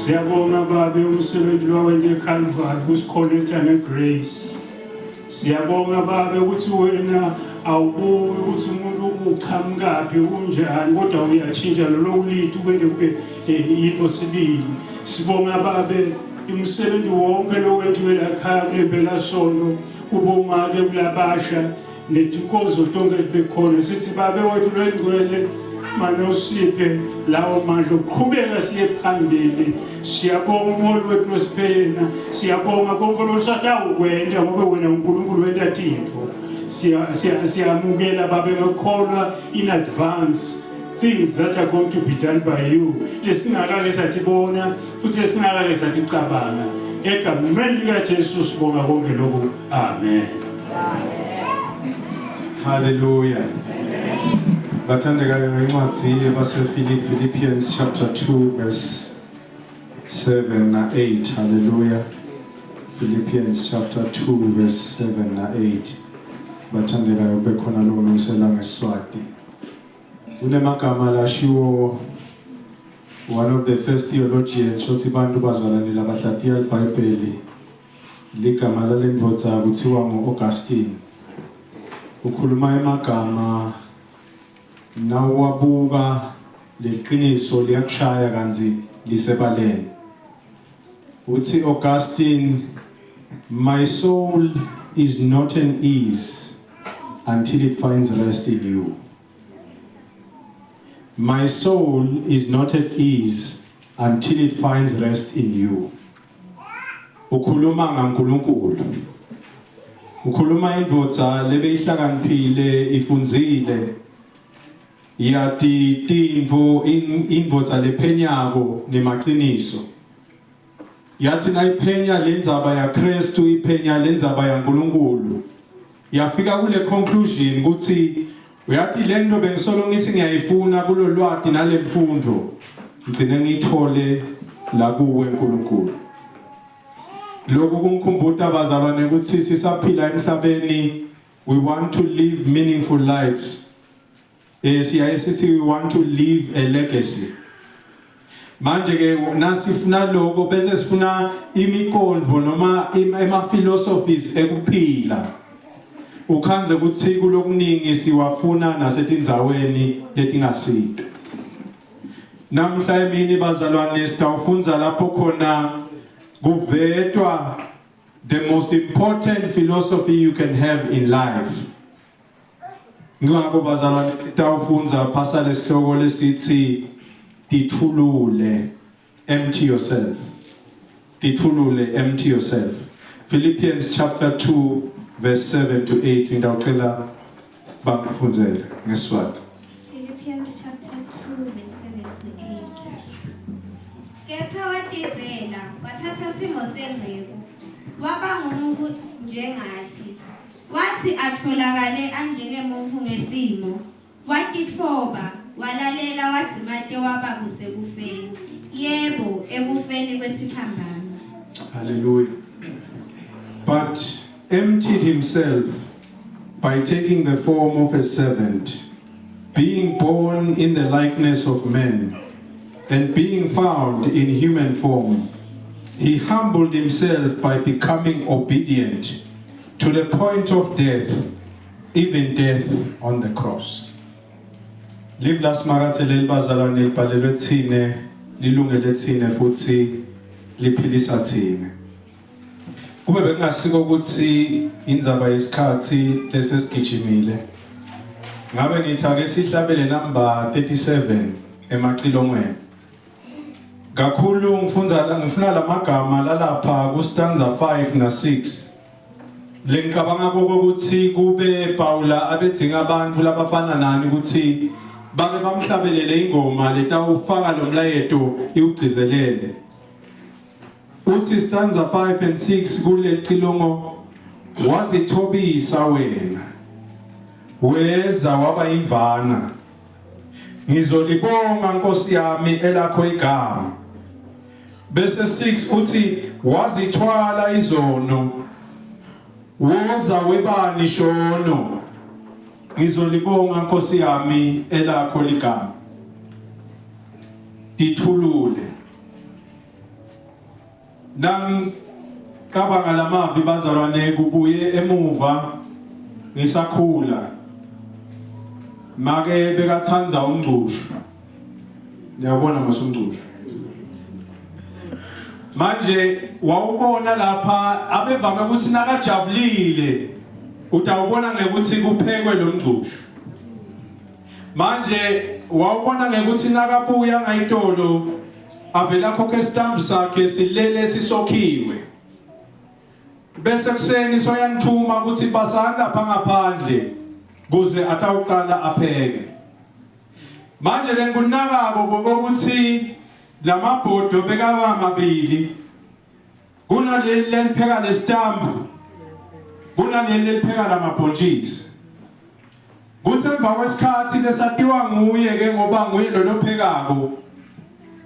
Siyabonga babe umsebenzi lwawenze eCalvary kusikhonetha negrace. Siyabonga babe ukuthi wena awubuyi ukuthi umuntu uqhamukaphi unjani kodwa uyatshintsha lo lithi kwende kube yinto sibili. Sibonga babe umsebenzi wonke lo wenziwe lakhaya kulempela sonto kubomake kulabasha netinkonzo tonke bekhona sithi babe wethu lwengcwele manosiphe lawo mandla uqhubeka siye phambili. Siyabonga umholi wethu losiphena, siyabonga konke losatha ukwenda ngoba wena uNkulunkulu wenda tintfo. Siyamukela babe ngakholwa in advance things that are going to be done by you. Lesingakale sathibona futhi lesingakale sathicabanga egameni likaJesu sibonga konke lokho. Amen. Hallelujah. Bathandekayo incwadi ebase Philippians chapter 2 verse 7 na 8. Hallelujah. Philippians chapter 2 verse 7 na 8. Bathandekayo bekhona lo nomsela ngeSiswati. Kunemagama lashiwo one of the first theologians shothi bantu bazalane labahlatiya iBhayibheli ligama lalendvodza kuthiwa ngoAugustine. Ukhuluma emagama nawabuka leqiniso liyakushaya kanzi lisebaleni. Uthi Augustine, my soul is not at ease until it finds rest in you. My soul is not at ease until it finds rest in you. Ukhuluma ngaNkulunkulu. Ukhuluma indvodza lebeyihlakaniphile ifundzile. Yati tintfo indvodza lephenyako nemaqiniso. Yathi nayiphenya lendzaba yaKristu iphenya lendzaba yaNkulunkulu. Yafika kule conclusion ukuthi uyathi lento bengisolo ngithi ngiyayifuna kulolwadi nalemfundo ngicine ngithole la kuwe uNkulunkulu. Lokho kungikhumbuza abazalwane ukuthi sisaphila emhlabeni we want to live meaningful lives. Siyaye we want to leave a legacy. Manje ke nasifuna lokho bese sifuna imiqondo noma philosophies ekuphila. Ukhanze ukuthi kulokuningi siwafuna nasetindzaweni letingasito. Namhla emini bazalwane sitawufunza lapho khona kuvetwa the most important philosophy you can have in life. Ngakho bazalwane sitawufunza phasa lesihloko lesithi tithulule, empty yourself. Tithulule, empty yourself. Philippians chapter 2 verse 7 to 8 ngidawucela bakufunzele ngeSiswati. Philippians chapter 2 verse 7 to 8. Kepha watizela, wathatha simo sengcebo, waba ngumuntu njengathi. Wathi atholakale anjengemuntu ngesimo, watithoba, walalela wathi made waba kusekufeni. Yebo, ekufeni kwesiphambano. Hallelujah. But emptied himself by taking the form of a servant, being born in the likeness of men, and being found in human form, he humbled himself by becoming obedient to the point of death, even death on the cross. Live last marathon bazalwane libhalelwe thine lilungele thine futhi liphilisa thine. Kube bekungasiko ukuthi indzaba yesikhathi lesesigijimile. Ngabe ngithi ake sihlabele number 37 emacilongweni. Kakhulu ngifuna lamagama lalapha ku stanza 5 na 6. Lengicabanga ukuthi kube Paula abedzinga abantu labafana nani ukuthi bake bamhlabelele ingoma letawufaka lo mlayeto iwugcizelele. Uthi stanza 5 and 6 kule cilongo wazithobisa wena weza waba imvana ngizolibonga Nkosi yami elakho igama. Bese 6 uthi wazithwala izono woza webani shono ngizolibonga Nkosi yami elakho ligama. Tithulule nang cabanga lamavi bazalwane kubuye emuva ngisakhula make bekathanza umngcushu. Niyabona masumngcushu manje wawubona lapha abevame ukuthi nakajabulile utawubona ngekuthi kuphekwe lo mngcushu. Manje wawubona ngekuthi nakabuya ngayitolo avela khokhe istambu sakhe silele sisokhiwe. Bese kuseni soyanthuma ukuthi basanda pha ngaphandle kuze atawuqala apheke. Manje lengunakako kokuthi lamabhodo bekaba mabili. Kunaleli lelipheka lestambu, kunaleli lelipheka lamabhontshisi. Kuthi emva kwesikhathi lesatiwa nguye ke ngoba nguye lo lophekako.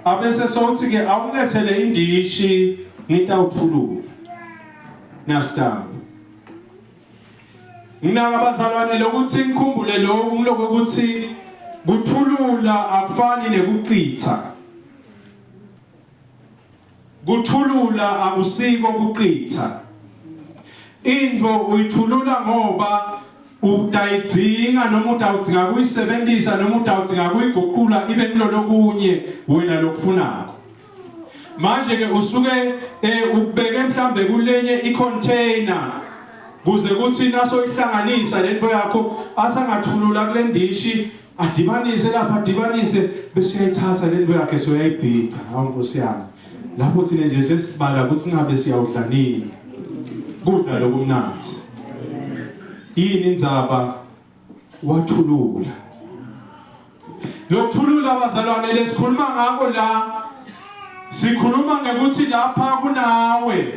Abese sothi ke awunethele indishi ngitawuthulula. Nastambu. Ngina abazalwane lokuthi ngikhumbule lokhu ngiloko ukuthi kuthulula akufani nekucitha. Kuthulula akusiko kucitha. Into uyithulula ngoba utayidzinga noma utawudzinga kuyisebenzisa noma utawudzinga kuyiguqula ibe kulolo kunye wena lokufunako. Manje ke usuke ubeke mhlambe kulenye icontainer kuze kuthi naso ihlanganisa lento yakho asangathulula kule ndishi adibanise lapha adibanise bese uyayithatha lento yakhe soyayibhica. Hawu Nkosi yami lapho thina nje sesibala ukuthi ngabe siyawudlanini kudla lokumnanzi. Yini indzaba wathulula. Lokuthulula abazalwane lesikhuluma ngako la sikhuluma ngekuthi lapha kunawe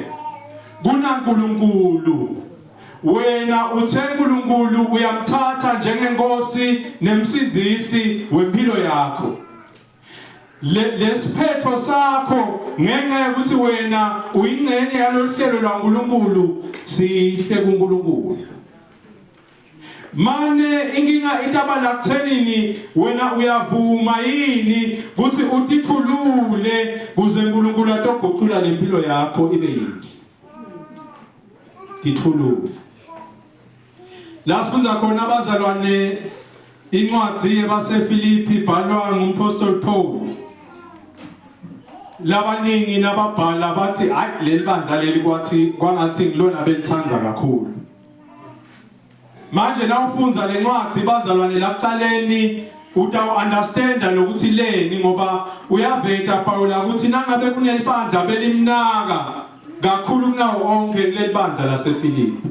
kunaNkulunkulu. Wena uthe uNkulunkulu uyamthatha njengenkosi nemsindisi wempilo yakho. Lesiphetho sakho ngenxa ukuthi wena uyingcenye yalohlelo lwaNkulunkulu sihle kuNkulunkulu. Mane inkinga itabala kuthenini wena uyavuma yini ukuthi utithulule kuze uNkulunkulu atoguqula lempilo yakho ibe yinhle. Tithulule. La sifunza khona abazalwane incwadi yabaseFilipi ibhalwa nguMapostle Paul. Labaningi nababhala bathi hayi leli bandla leli kwathi kwangathi ngilona belithanza kakhulu. Manje na ufunza lencwadi bazalwane laqaleni uta-understanda nokuthi leni ngoba uyaveta Paula ukuthi nangabe kunelibandla belimnaka kakhulu kunawo onke kulelibandla laseFilipi.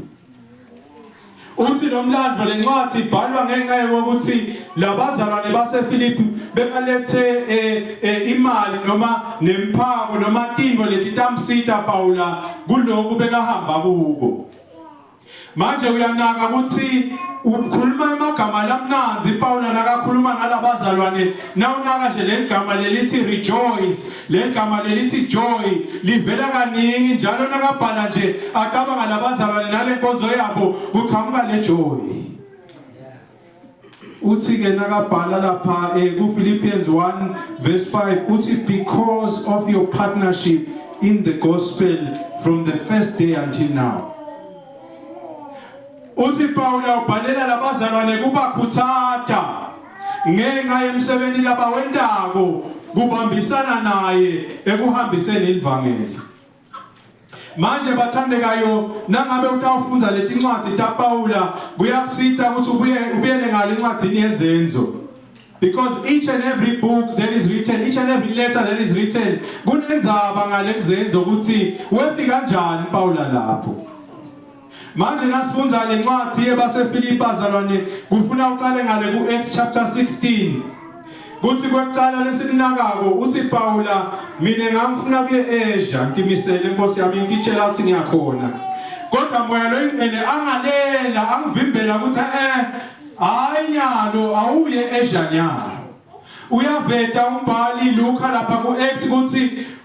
Uthi nomlandvo lencwadi ibhalwa ngenxa yokuthi labazalwane baseFilipi bebalethe imali noma nemphako noma tingo letitamsita Paula kuloko bekahamba kuko. Manje uyanaka ukuthi ukhuluma emagama lamnanzi Paula nakakhuluma nalabazalwane nawunaka nje legama lelithi rejoice, legama lelithi joy livela kaningi njalo nakabhala nje acabanga labazalwane nalenkonzo yabo kuqhamuka le joy. Uthi ke nakabhala lapha ku Philippians 1 verse 5 uthi because of your partnership in the gospel from the first day until now. Uthi Paula ubhalela labazalwane kubakhuthata ngenxa yemsebenzi labawendako kubambisana naye ekuhambiseni ivangeli. Manje bathandekayo nangabe utawufunza letincwadi taPaula kuyakusita ukuthi ubuyele ngale incwadini yezenzo. Because each and every book that is written, each and every letter that is written kunenzaba ngale kuzenzo ukuthi wefika kanjani Paula lapho. Manje nasifunza lencwadi yebaseFilipi bazalwane kufuna uqale ngale ku Acts chapter 16. Kuthi kwaqala lesilinakako uthi Paula mina ngangifuna kuye Asia ntimisele inkosi yami ngitshela ukuthi ngiyakhona. Kodwa moya lo ingene angalela angivimbela ukuthi hayi nyalo awuye Asia nyalo. Uyaveta umbhali Luka lapha ku Acts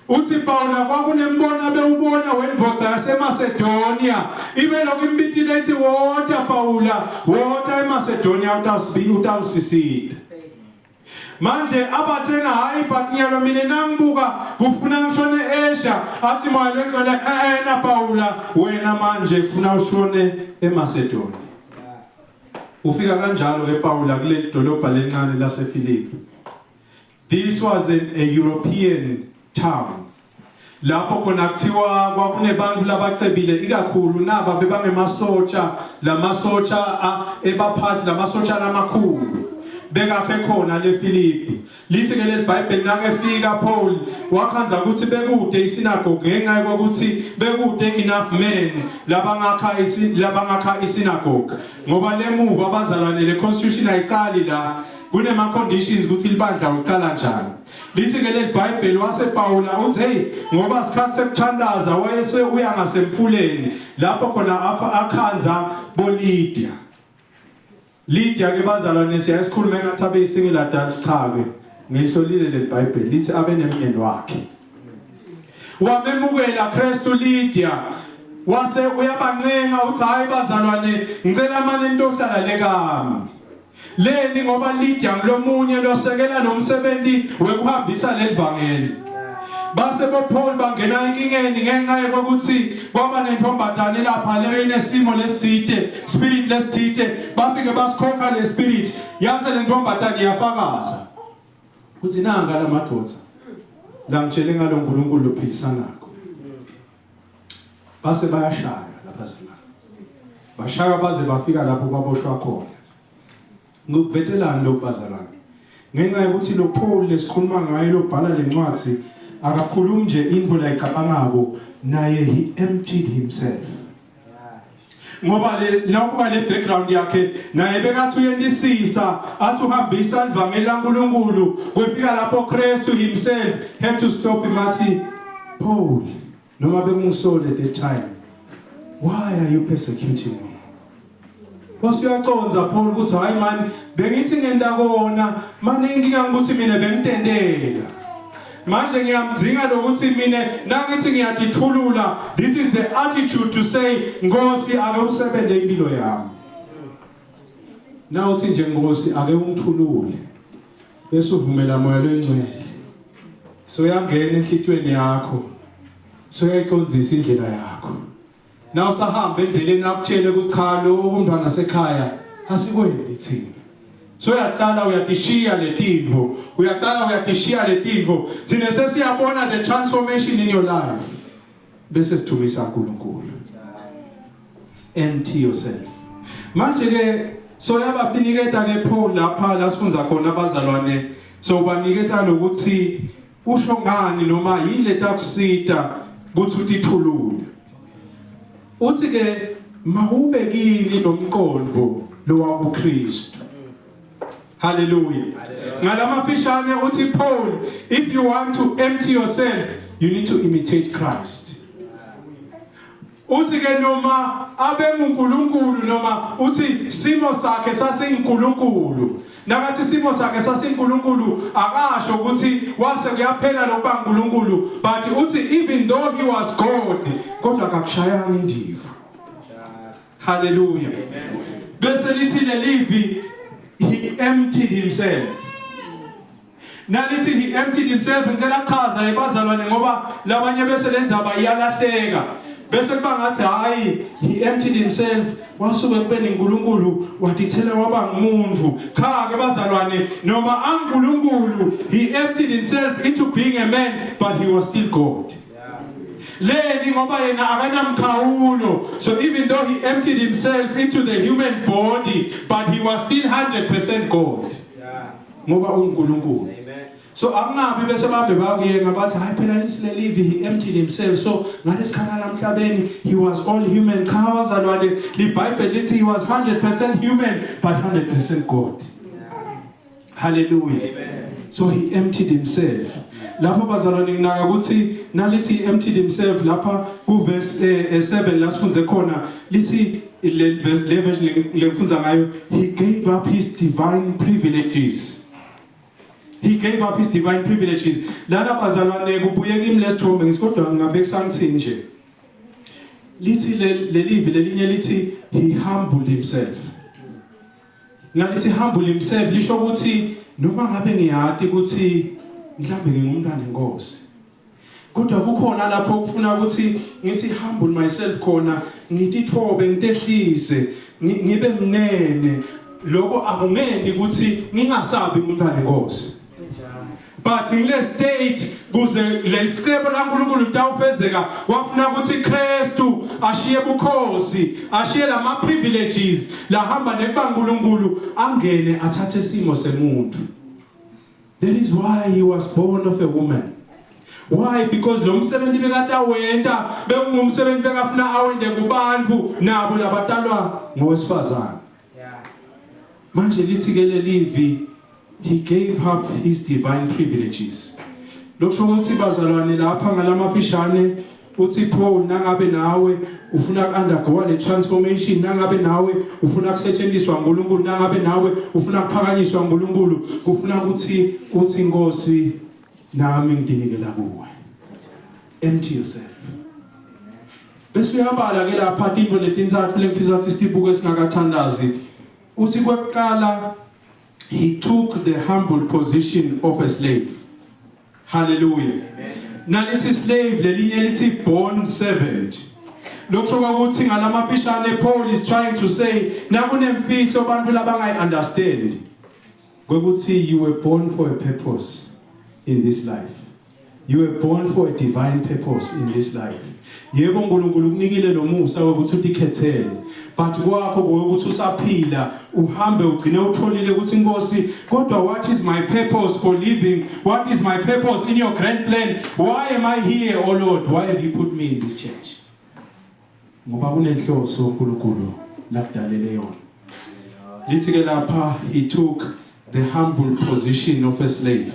uthi Paula kwakunembona bewubona wendvodza yaseMacedonia ibe lokumbitile ithi wota Paula wota eMacedonia utawusisita. Manje abathena hayi pathinyalo mina nangibuka kufuna ngishone Asia athi moya lengcwele na Paula wena manje kufuna ushone eMacedonia. Ufika kanjalo ke Paula kule dolobha lencane laseFilipi. This was a European town. Lapho khona kuthiwa kwakunebantu labacebile ikakhulu naba bebangemasotsha lamasotsha ebaphathi lamasotsha lamakhulu bekakhe khona leFilipi. Lithi ke leli Bible nakefika Paul wakhanza ukuthi bekude isinagogue ngenxa yokuthi bekude enough men labangakha isinagogue ngoba lemuva abazalwane le constitution ayiqali la kunema conditions ukuthi libandla uqala njani. Lithi ke leli Bible wasePaula uthi hey ngoba sikhathi sekuthandaza wayese uya ngasemfuleni lapho khona akhanza boLydia. Lydia ke bazalwane siyasikhuluma ngathi abe singular dance cha ke ngihlolile leli Bible lithi abe nemnyeni wakhe. Wamemukela Kristu Lydia wase uyabancenga uthi hayi bazalwane ngicela manje into ohlala lekami. Leni ngoba Lydia nglomunye losekela nomsebenzi wekuhambisa lelivangeli. Base boPaul bangena inkingeni ngenxa yokuthi kwaba nentombazane lapha lebenesimo lesithite spirit lesithite bafike basikhokha le spirit yase lentombazane yafakaza kuthi nanga lamadoda la ngitshele ngalo uNkulunkulu lophikisanako. Base bayashaya labazalwane bashaya baze bafika lapho baboshwa khona. Ngokuvetelana lokubazalwane ngenxa yokuthi lo Paul lesikhuluma ngayo lobhala lencwadi akakhulumi nje into la icabangako naye he emptied himself. Ngoba lapho le background yakhe naye bekathi uyenisisa athi uhambisa ivangeli laNkulunkulu kwefika lapho Kristu himself had to stop him athi Paul noma bekungisole at the time why are you persecuting me? Wasuyaconza Paul ukuthi hayi man bengithi ngenda kona manje inkinga ukuthi mina bengitendela manje ngiyamdzinga lokuthi mina nangithi ngiyadithulula. This is the attitude to say Nkosi ake usebenzele impilo yami. Now uthi nje Nkosi ake ungithulule bese uvumela moya lwengcwele so yangena enhlitweni yakho so yayiconzisa indlela yakho. Now sahamba endleleni akutshele ukuthi cha lo umntwana sekhaya asikwenzi thina. So uyaqala uyatishiya letinto thina sesiyabona the transformation in your life bese sithumisa uNkulunkulu. Empty yourself. manje ke so yababiniketa ke Paul lapha la sifunza khona abazalwane so baniketa lokuthi usho ngani noma yini letakusita ukuthi utithulule uthi ke mawubekini nomqondo lo wakuKristu. Hallelujah. Ngalamafishane uthi Paul, if you want to empty yourself, you need to imitate Christ. Uthi ke noma abenguNkulunkulu noma uthi simo sakhe sasinguNkulunkulu. Nakathi simo sakhe sasinguNkulunkulu akasho ukuthi wase kuyaphela lokuba uNkulunkulu, but uthi even though he was God, kodwa akakushayanga indiva. Hallelujah. Bese lithi leLevi, he emptied himself. Nalithi he emptied himself ngicela chaza ebazalwane ngoba labanye bese lenza bayalahleka. Bese kubangathi hayi he emptied himself wasuke kubeni uNkulunkulu wathithela waba ngumuntu. Cha ke bazalwane noma uNkulunkulu he emptied himself into being a man, but he was still God. Leni ngoba yena akanamkhawulo. So even though he emptied himself into the human body, but he was still 100% God. Ngoba uNkulunkulu. So angabi bese babe bakuyenga bathi hayi phela lisilelevi he emptied himself. So ngalesikhala namhlabeni he was all human. Cha bazalwane liBhayibheli lithi he was 100% human but 100% God. Hallelujah. Amen. So he emptied himself. Lapha bazalwane nginaka ukuthi nalithi he emptied himself lapha ku verse 7 la sifunze khona lithi le verse lemfunza ngayo he gave up his divine privileges. He gave up his divine privileges. Lana bazalwane kubuye kimi lesithombe ngiskodwa ngingabekisangithini nje. Lithi leLevi lelinye lithi he humbled himself. Ngalithi humble himself lisho ukuthi noma ngabe ngiyati ukuthi mhlambe ngingumntwana enkosi. Kodwa kukhona lapho ukufuna ukuthi ngithi humble myself khona ngitithobe ngitehlise ngibe mnene lokho akungendi ukuthi ngingasabi umntwana enkosi. But in the state kuze lesicebo laNkulunkulu litawufezeka wafuna ukuthi Kristu ashiye bukhosi ashiye lama privileges lahamba nebaNkulunkulu angene athathe isimo semuntu. That is why he was born of a woman. Why? Because lo msebenzi bekade wenda bekungumsebenzi bekafuna awende kubantu nabo labatalwa ngowesifazana. Manje lithi ke leLevi he gave up his divine privileges. Lokusho ukuthi bazalwane lapha ngalamafishane uthi Paul nangabe nawe ufuna ukundergo le transformation, nangabe nawe ufuna ukusetshenziswa uNkulunkulu, nangabe nawe ufuna ukuphakanyiswa uNkulunkulu, kufuna ukuthi uthi Nkosi nami ngidinikela kuwe. Empty yourself. Bese uyabala ke lapha into letinzathu lengifisa ukuthi sibuke singakathandazi. Uthi kwaqala he took the humble position of a slave. Hallelujah. Now lithi slave lelinye lithi born servant. Lokusho ukuthi ngalamafishane Paul is trying to say nakunemfihlo abantu labangayi understand. Kwekuthi you were born for a purpose in this life. You were born for a divine purpose in this life. Yebo uNkulunkulu kunikile lomusa ukuthi utikhethele. But kwakho ukuthi usaphila uhambe ugcine utholile ukuthi Nkosi kodwa what is my purpose for living? What is my purpose in your grand plan? Why am I here, oh Lord? Why have you put me in this church? Ngoba kunenhloso uNkulunkulu lakudalele yona. Lithi ke lapha he took the humble position of a slave.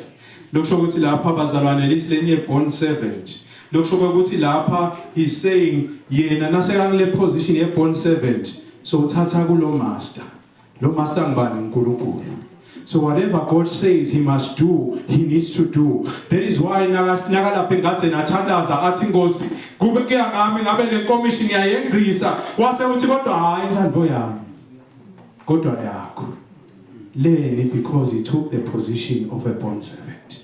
Lokusho ukuthi lapha bazalwane lithi lenye born servant. Lokusho ukuthi lapha he's saying yena nasekangile position ye born servant so uthatha kulo master. Lo master ngibani uNkulunkulu. So whatever God says he must do, he needs to do. That is why nakalapha engathi nathandaza athi Nkosi kube ke ngami ngabe le commission yayengcisa wase uthi kodwa hayi inthando yami kodwa yakho. Leni because he took the position of a born servant.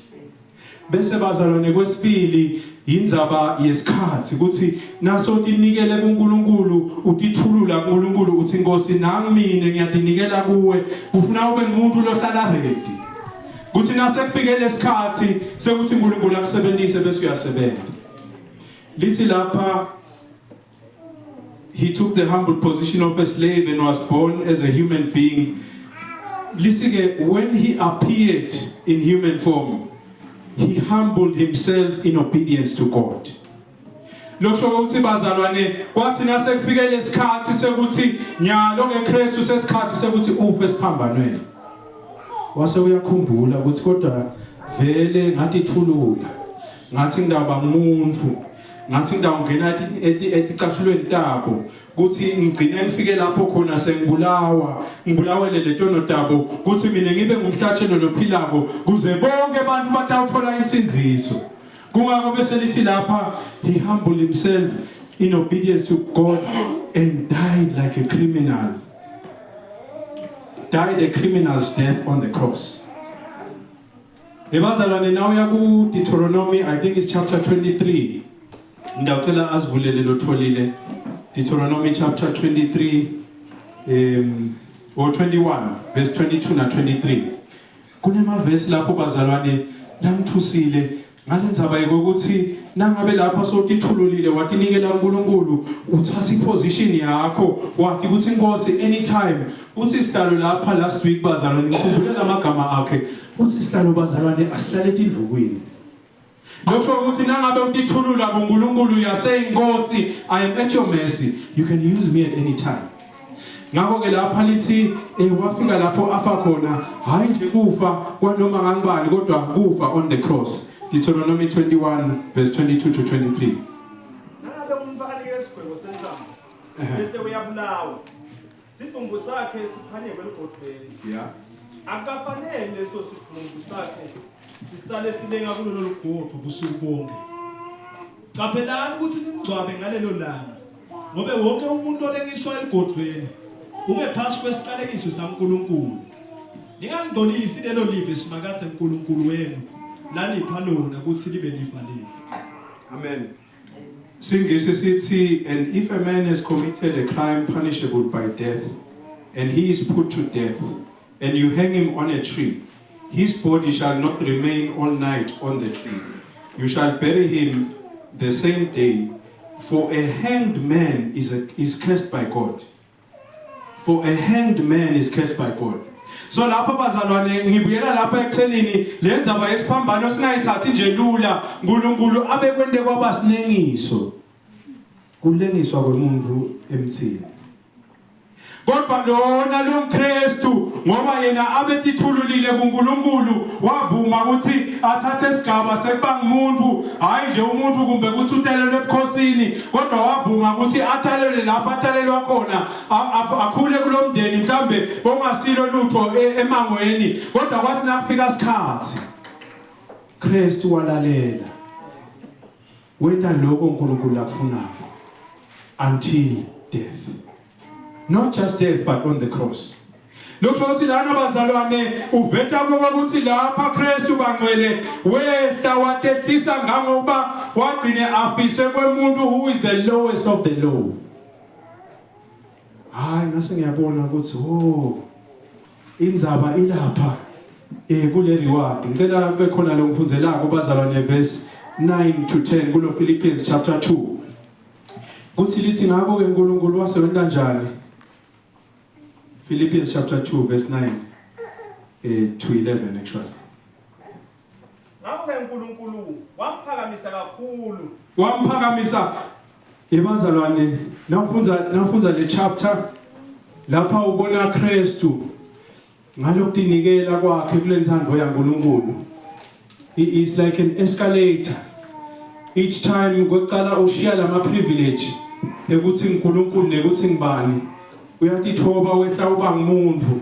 Bese bazalwane kwesibili indzaba yesikhathi ukuthi naso tinikele kuNkulunkulu utithulula kuNkulunkulu uthi Nkosi nami mina ngiyadinikela kuwe ufuna ube ngumuntu lohlala ready kuthi nasekufike lesikhathi sekuthi uNkulunkulu akusebenzise bese uyasebenza. Lithi lapha He took the humble position of a slave and was born as a human being. Listen, when he appeared in human form, he humbled himself in obedience to God. Lokusho ukuthi bazalwane kwathi nasekufike lesikhathi sekuthi nyalo ngeKristu sesikhathi sekuthi ufe siphambanweni. Wase uyakhumbula ukuthi kodwa vele ngathi ithulula. Ngathi ngidaba umuntu. Ngathi ngidawungena eticatshulweni tabo ukuthi ngigcine ngifike lapho khona ngibulawele lentono tabo ukuthi mina ngibe ngumhlatshelo lophilako kuze bonke abantu batawuthola insinziso. Kungako bese lithi lapha he humbled himself in obedience to God and died like a criminal. Died a criminal's death on the cross. Ebazalwane now yaku Deuteronomy, I think it's chapter 23. Ndawutela asivulele lotholile. Deuteronomy chapter 23 or 21 verse 22 na 23. Kunema verse lapho bazalwane langithusile ngalendzaba yokuthi nangabe lapha sotithululile watinikela uNkulunkulu uthatha iposition yakho wathi ukuthi Nkosi anytime uthi sidalo lapha last week bazalwane ngikhumbula amagama akhe uthi sidalo bazalwane asihlale endlukweni. Lokusho ukuthi nangabe utithulula kuNkulunkulu yaseyinkosi I am at your mercy, you can use me at any time. Ngakho ke lapha lithi wafika lapho afa khona hayi nje kufa kwanoma ngangibani kodwa kufa on the cross. Deuteronomy 21 verse 22 to 23. Nangabe umbali yesigwebo sentamo bese uyabulawa sifumbu sakhe siphanyekwe egodweni. Yeah. Akafanele leso sifumbu sakhe sisale silenga kulolu lugodo busuku bonke. Caphelani ukuthi nimgcwabe ngalelo langa ngobe wonke umuntu olengiswa egodweni ube phasi kwesiqalekiso saNkulunkulu. Ningangcolisi lelo live simakathe uNkulunkulu wenu lanipha lona ukuthi libe livalile. Amen. Singisi sithi, and if a man has committed a crime punishable by death and he is put to death and you hang him on a tree, his body shall not remain all night on the tree. You shall bury him the same day, for a hanged man is cursed by God. For a hanged man is cursed by God. So lapha bazalwane ngibuyela lapha ekuthenini lenzaba yesiphambano singayithathi nje lula uNkulunkulu abekwende kwaba sinengiso kulengiswa komuntu emthini. Kodwa lona lo mKristu ngoba yena abetithululile kuNkulunkulu wavuma ukuthi athathe isigaba sekuba umuntu hayi nje umuntu kumbe ukuthi utelelwe ebukhosini kodwa wavuma ukuthi atalelwe lapha atalelwa khona akhule kulomndeni mhlambe bongasilo lutho emangweni kodwa kwathi nakufika isikhathi Kristu walalela wenda lokho uNkulunkulu akufunako until death. Not just death, but on the cross. Lokusho ukuthi lana bazalwane uveta ukuthi lapha Kristu bangcwele wehla watehlisa ngangoba wagcine afise kwemuntu who is the lowest of the low. Hayi ngase ngiyabona ukuthi indzaba ilapha kule reward. Ngicela kube khona lo ngifundzelako bazalwane verse 9 to 10 kulo Philippians chapter 2. Kuthi lithi ngakho ke uNkulunkulu wasebenza kanjani? Philippians chapter 2 verse 9 to 11 actually. Ngakho ke uNkulunkulu wamphakamisa kakhulu. Wamphakamisa yebazalwane nafunza le chapter lapha ubona Kristu ngalokudinikela kwakhe kulenzando yaNkulunkulu. He is like an escalator. Each time kwecala ushiya lama privilege ekuthi uNkulunkulu nekuthi ngibani uyatithoba wehla uba ngumuntu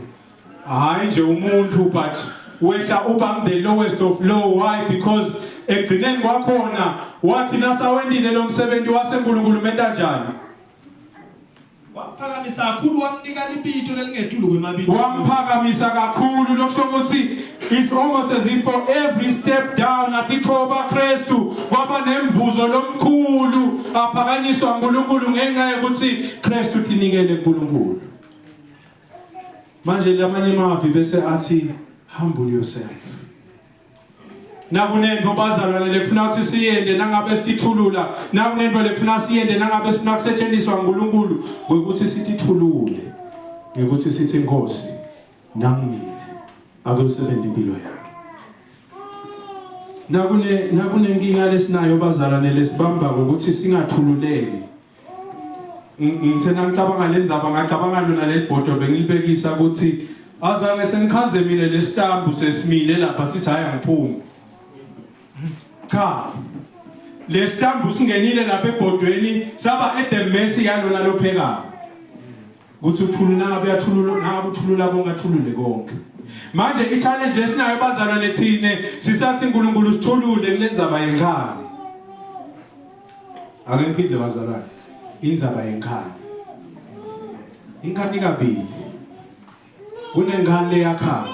hayi nje umuntu but wehla uba the lowest of low. Why? Because egcineni kwakhona wathi nasawendile lo msebenzi waseNkulunkulu menta njani wamphakamisa kakhulu wamnika libito lelingetulu kwemabili. Wamphakamisa kakhulu lokusho ukuthi it's almost as if for every step down atithoba Kristu kwaba nemvuzo lomkhulu aphakanyiswa uNkulunkulu ngenxa yokuthi Kristu tinikele uNkulunkulu. Manje lamanye mavi bese athi humble yourself. nakunento bazalwane lekufuna ukuthi siyende nangabe sithulula nakunento lekufuna siyende nangabe sifuna kusetshenziswa uNkulunkulu ngokuthi sithulule ngokuthi sithi inkosi nangimile ake usebenze impilo yakho nakunenkinga lesinayo bazalwane lesibamba ukuthi singathululeki ngithena ngicabanga lenzaba ngacabanga lona lelibhodo bengilibekisa ukuthi azange senikhanze mina lestambu sesimile lapha sithi haya ngiphuma cha lestambu singenile lapha ebhodweni saba edemesi yalona lophekayo ukuthi uthulula ngabe yathulula ngabe uthulula kongathulule konke manje i-challenge lesinayo bazalwane thine sisathi uNkulunkulu sithulule kulenzaba yenkani ake ngiphindze bazalwane indzaba yenkani inkani kabili kunengane leyakhaya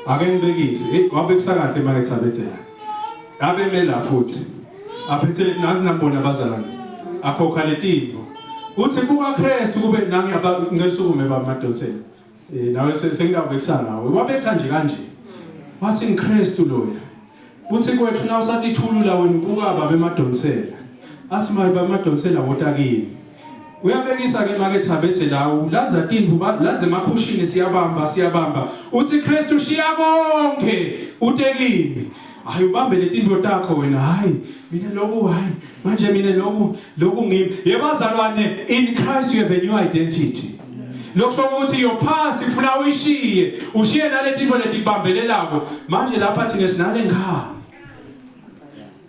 ake ngibekise wabe kusakahle manje thabethela abemela futhi aphethe nazi nambona bazalwane akhokha letinto uthi buka Kristu kube nangi ngisukume bamadosela nawe sengingabekisa nawe wabetha nje kanje wathi ngikristu loya uthi kwethu na usathi thulula wena ubuka baba emadonsela athi maye bamadonsela wotakini uyabekisa ke market habethe lawo lanza tindu lanze makhushini siyabamba uthi Kristu shiya konke utekini hayi ubambe letinto takho wena hayi mina lokhu hayi manje mina lokhu ngimi yebazalwane in Christ you have a new identity lokusho ukuthi your past ufuna ushiye naletinto letibambelelako manje lapha thina sinale ngane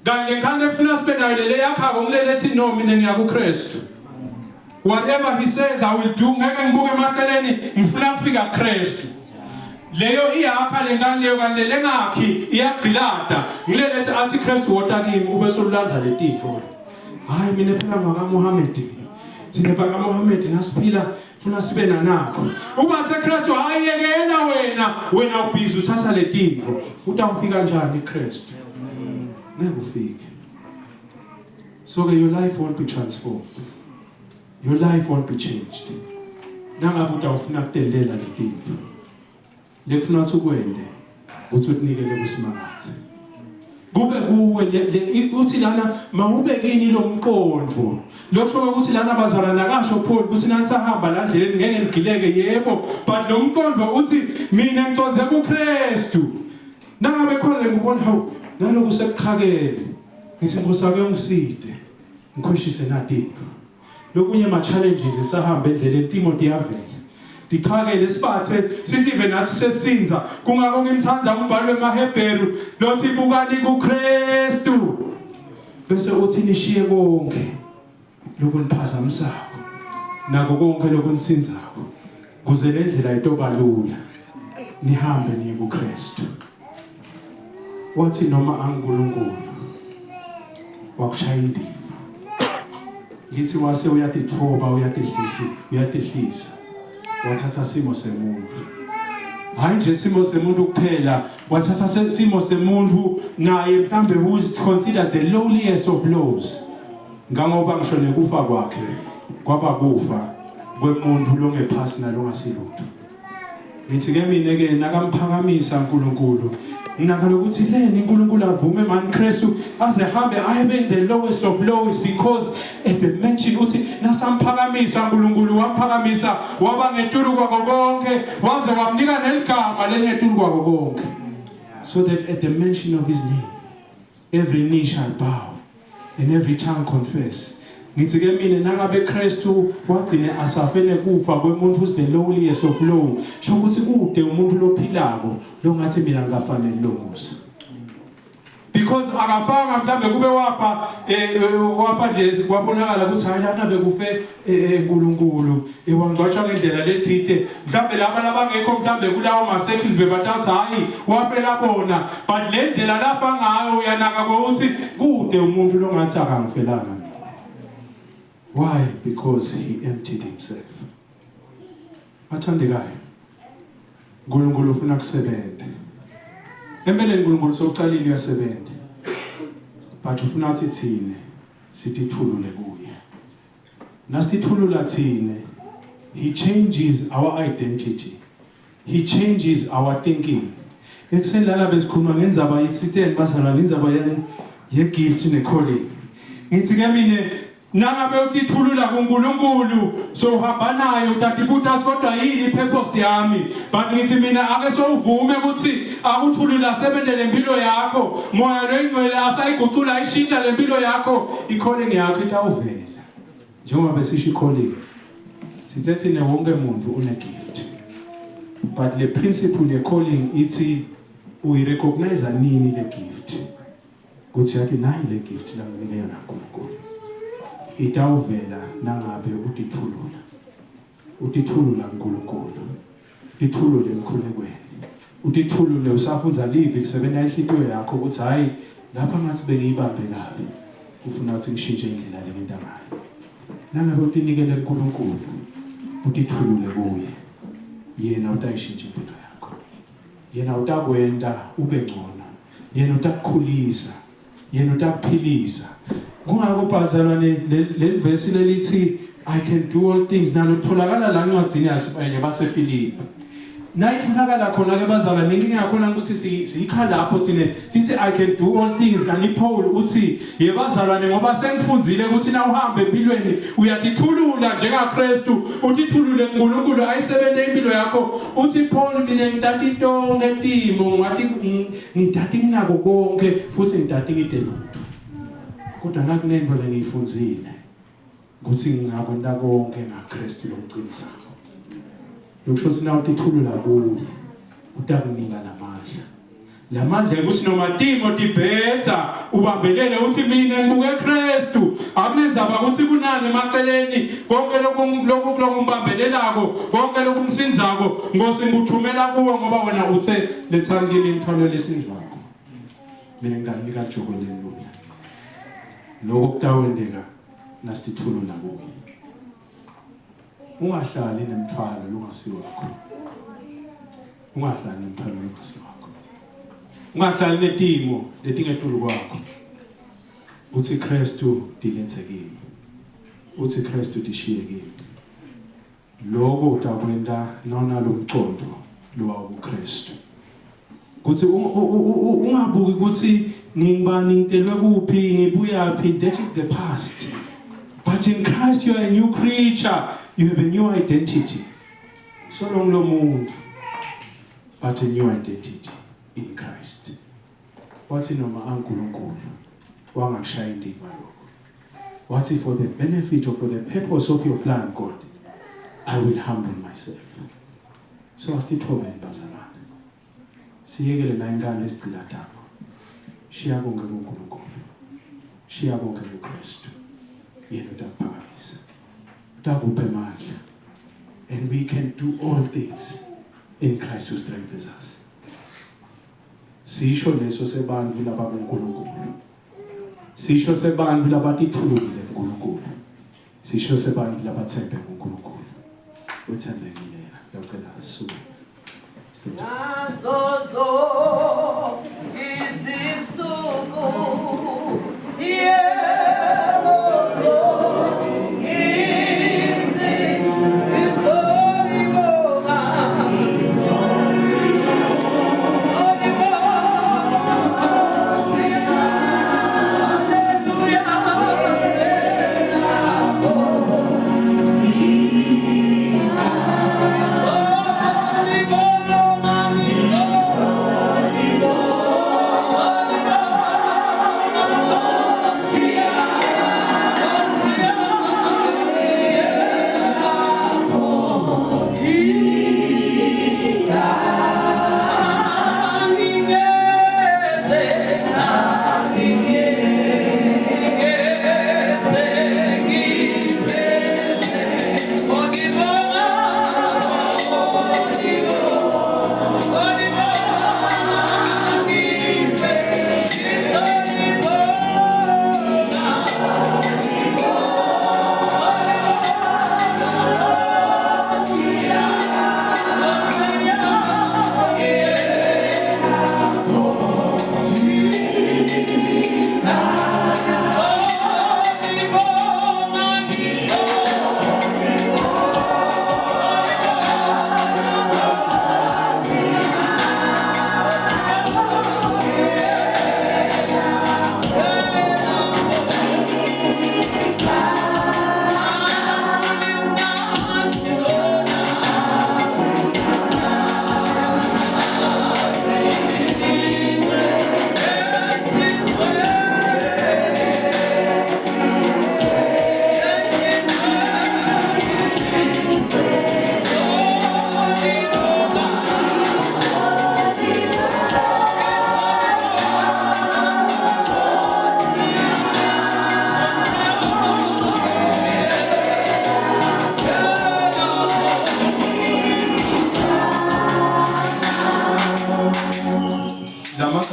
kanti ngane ufuna sibenayo lele yakho ngilelethi no mina ngiya kuKristu whatever he says I will do ngeke ngibuke emaceleni ngifuna kufika kuKristu leyo iyakha lengane leyo kanti lengakhi iyagcilada ngilelethi athi Kristu wota kimi ube solulanza letinto hayi mina phela ngaka Muhammad thina baka Muhammad nasiphila funa sibe nanakho ubathe Kristu hayiyekela wena ubhizi uthatha letinto utawufika njani kuKristu ngeke ufike so your life won't be transformed your life won't be changed nangabe utawufuna kutendelela letinto lekufuna ukwende uthi unikele kusimagathe kube kuwe uthi lana mawubekini lo mqondo lokusho ukuthi lana bazalana kasho Paul ukuthi nansi sahamba la ndleleni ngeke ngigileke yebo but lo mqondo uthi mina ngiconze kuKristu nangabe khona ngibona hawu naloku sekuqhakele ngithi ngosake ungiside ngikhweshise natinto lokunye ama challenges esahamba endleleni Timothy yavela dikhakele sibathe sithi venathi sesinza kungako ngimthanza umbhalo wemaHebheru lothi bukani kuKristu bese uthi nishiye konke lokuniphazamisako nako konke lokunisinzako kuze le ndlela itobalula nihambe niye kuKristu wathi noma anguNkulunkulu wakushaya indiva lithi wase uyatithoba uyatihlisa wathatha simo semuntu hayi nje simo semuntu kuphela wathatha simo semuntu naye mhlambe who is considered the lowliest of lows ngoba ngisho nekufa kwakhe kwaba kufa kwemuntu longephasi nalongasilutho ngithi ke mina ke nakamphakamisa uNkulunkulu nginakho ukuthi leni uNkulunkulu avume manje Kristu aze hambe ayibe the lowest of lows because at the mention uthi nasamphakamisa uNkulunkulu wamphakamisa waba ngetulu kwako konke waze wamnika neligama lengetulu kwako konke so that at the mention of his name every knee shall bow and every tongue confess ngithi ke mina nangabe Kristu wagcine asafene kufa kwemuntu who's the lowliest of low sho ukuthi kude umuntu lophilako lo ngathi mina ngifanele lo Musa because akafanga mhlambe kube wafa nje kwabonakala ukuthi hayi lana bekufe uNkulunkulu ewangcwatshwa ngendlela lethide mhlambe laba labangekho mhlambe kulawo masekhizi bebathatha hayi wafela bona but le ndlela lapha ngayo uyanaka ukuthi kude umuntu lo ngathi akangifelanga why because he emptied himself athandekayo uNkulunkulu ufuna kusebenza empeleni uNkulunkulu sokucalile uyasebenza but ufuna ukuthi thine sithulule kuye nasithulula thine he changes our identity he changes our thinking Ekuseni lana besikhuluma ngendzaba yisiteni bazalwane indzaba yani ye-gift ne-calling. Ngithi ke mina nangabe utithulula kuNkulunkulu so uhamba nayo utatibuta kodwa yini ipurpose yami but ngithi mina ake sovume ukuthi akuthulula sebenze lempilo yakho moya loyingcwele asayigucula ayishintsha lempilo yakho i-calling yakho itawuvela njengoba besisho i-calling sithethi ne wonke umuntu une gift but le principle ye calling ithi uyirecognize nini le gift kuthi yathi nayi le gift la nginike yona uNkulunkulu itawuvela nangabe utithulula uNkulunkulu utithulule emkhulekweni utithulule usafunza live kusebenza inhliziyo yakho ukuthi hayi lapha ngathi bengiyibambe kabi ufuna ukuthi ngishintshe indlela le ngenta ngayo nangabe utinikele uNkulunkulu utithulule kuye yena utayishintsha impilo yakho yena utakwenda ube ngcono yena utakukhulisa yena utakuphilisa kungako bazalwane le verse lelithi I can do all things nalotholakala la ncwadzini yabaseFilipi nayitholakala khona ke bazalwane ngingakhona ukuthi sikhala lapho thina sithi I can do all things kanti Paul uthi yebazalwane ngoba sengifunzile ukuthi na uhambe empilweni uyatithulula njengaKristu utithulule uNkulunkulu ayisebenzele impilo yakho uthi Paul mina ngithatha itonke empimo ngathi ngithatha inako konke futhi ngithatha ngitelutho kodwa nakunento lengiyifunzile ukuthi ngingakwenda konke ngaKristu lomgcinisayo lokusho sina utithulula kuye utakunika namandla lamandla ukuthi noma Timothy betha ubambelele uthi mina ngibuke Kristu akunenzaba ukuthi kunani emaceleni konke lokumbambelelako konke lokumsinzako ngose ngikuthumela kuwe ngoba wena uthe lethani kimi ngithole lesinjwako mina nginganika jokole lula lokho kutawendeka nasithulula kuye ungahlali nemthwalo lungasiwakho ungahlali nemthwalo lungasiwakho ungahlali netimo letingetulu kwakho uthi Kristu dilethe kimi uthi Kristu dishiye kimi lokho utakwenda nona lomcondo lowa uKristu kuthi ungabuki ukuthi ngingibani ngitelwe kuphi ngibuyaphi that is the past but in Christ you are a new creature you have a new identity so long lo muntu but a new identity in Christ wathi noma uNkulunkulu wangakushaya indiva lokho wathi for the benefit or for the purpose of your plan God I will humble myself so asithobeni bazalwane siyekele la ingane esicila thabo shiya konke kuNkulunkulu shiya konke kuKristu yena utaphakamisa utakuphe amandla and we can do all things in Christ who strengthens us sisho leso sebantfu labakuNkulunkulu sisho sebantfu labatithulile kuNkulunkulu sisho sebantfu labathembe kuNkulunkulu uthembekile yena yocela asuke Nazozo izinsuku Solid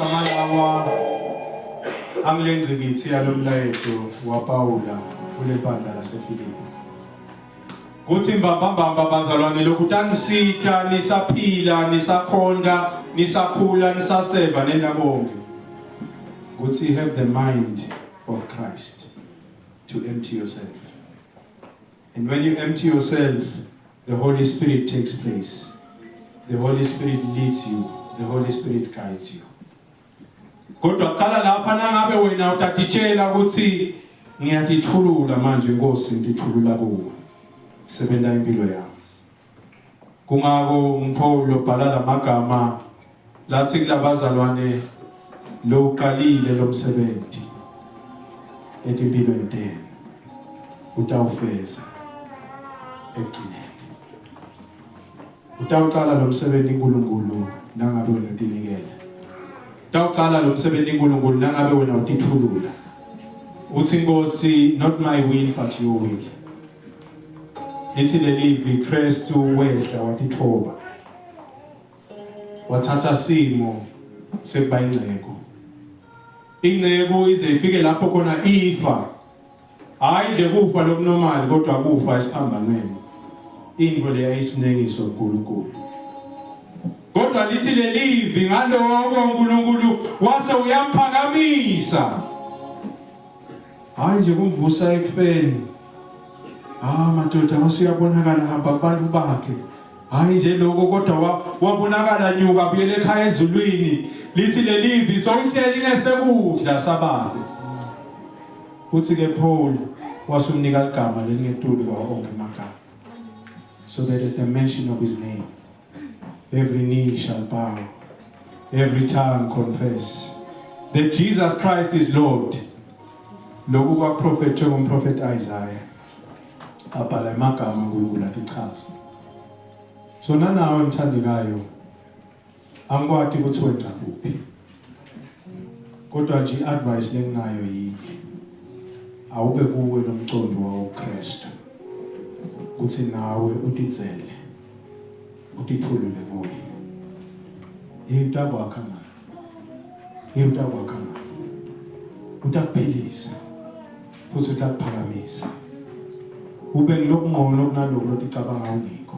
amagama lawa angilengcikithi yalomlayetho waPaula kule bandla laseFilipi. Kuthi mbamba bazalwane lokuthi anisita nisaphila nisakhonda nisakhula nisaseva nena bonke. Kuthi have the mind of Christ to empty yourself. And when you empty yourself, the Holy Spirit takes place. The Holy Spirit leads you. The Holy Spirit guides you. Kodwa qala lapha nangabe wena utatitshela ukuthi ngiyatithulula manje Nkosi ngithulula kuwe. Sebenza impilo yami. Kungako ngipho bhala lamagama lathi kulabazalwane lo uqalile lo msebenzi empilweni yenu utawufeza ekugcineni. Utawuqala lo msebenzi uNkulunkulu nangabe wena utinikela. Utawuqala lo msebenzi uNkulunkulu nangabe wena utithulula. Uthi Nkosi, not my will but your will. Lithi lelivi Kristu wehla watithoba. Wathatha simo sekuba ingcebo. Ingcebo ize ifike lapho khona ifa. Hayi nje kufa lokunormal kodwa kufa esiphambanweni. Into le ayisinengiswa uNkulunkulu. Kodwa lithi lelivi ngaloko uNkulunkulu wase uyamphakamisa. Hayi nje kumvusa ekufeni. Madoda wasuyabonakala hamba kubantu bakhe. Hayi nje lokho kodwa wabonakala nyuka buyele ekhaya ezulwini. Lithi lelivi sokuhleli ngesekudla sababe. Uthi ke Paul wasumnika igama lelingetulu kwaonke amagama. So that at the mention of his name, every knee shall bow, every tongue confess that Jesus Christ is Lord. Lokhu kwakuprofethwe ngumprofeti Isaiah. Abhala amagama uNkulunkulu atichaza. So nanawe mthandekayo angikwadi ukuthi wenza kuphi. Kodwa nje advice lenginayo yini. Awube kuwe nomcondo waKristu. Kuthi nawe utitsele. Utithulule kuye. Yinto kwakha manje. Yinto kwakha manje. Utakuphilisa. Futhi utakuphakamisa. Ube ngilokungqono kunaloko loticabanga ngikho.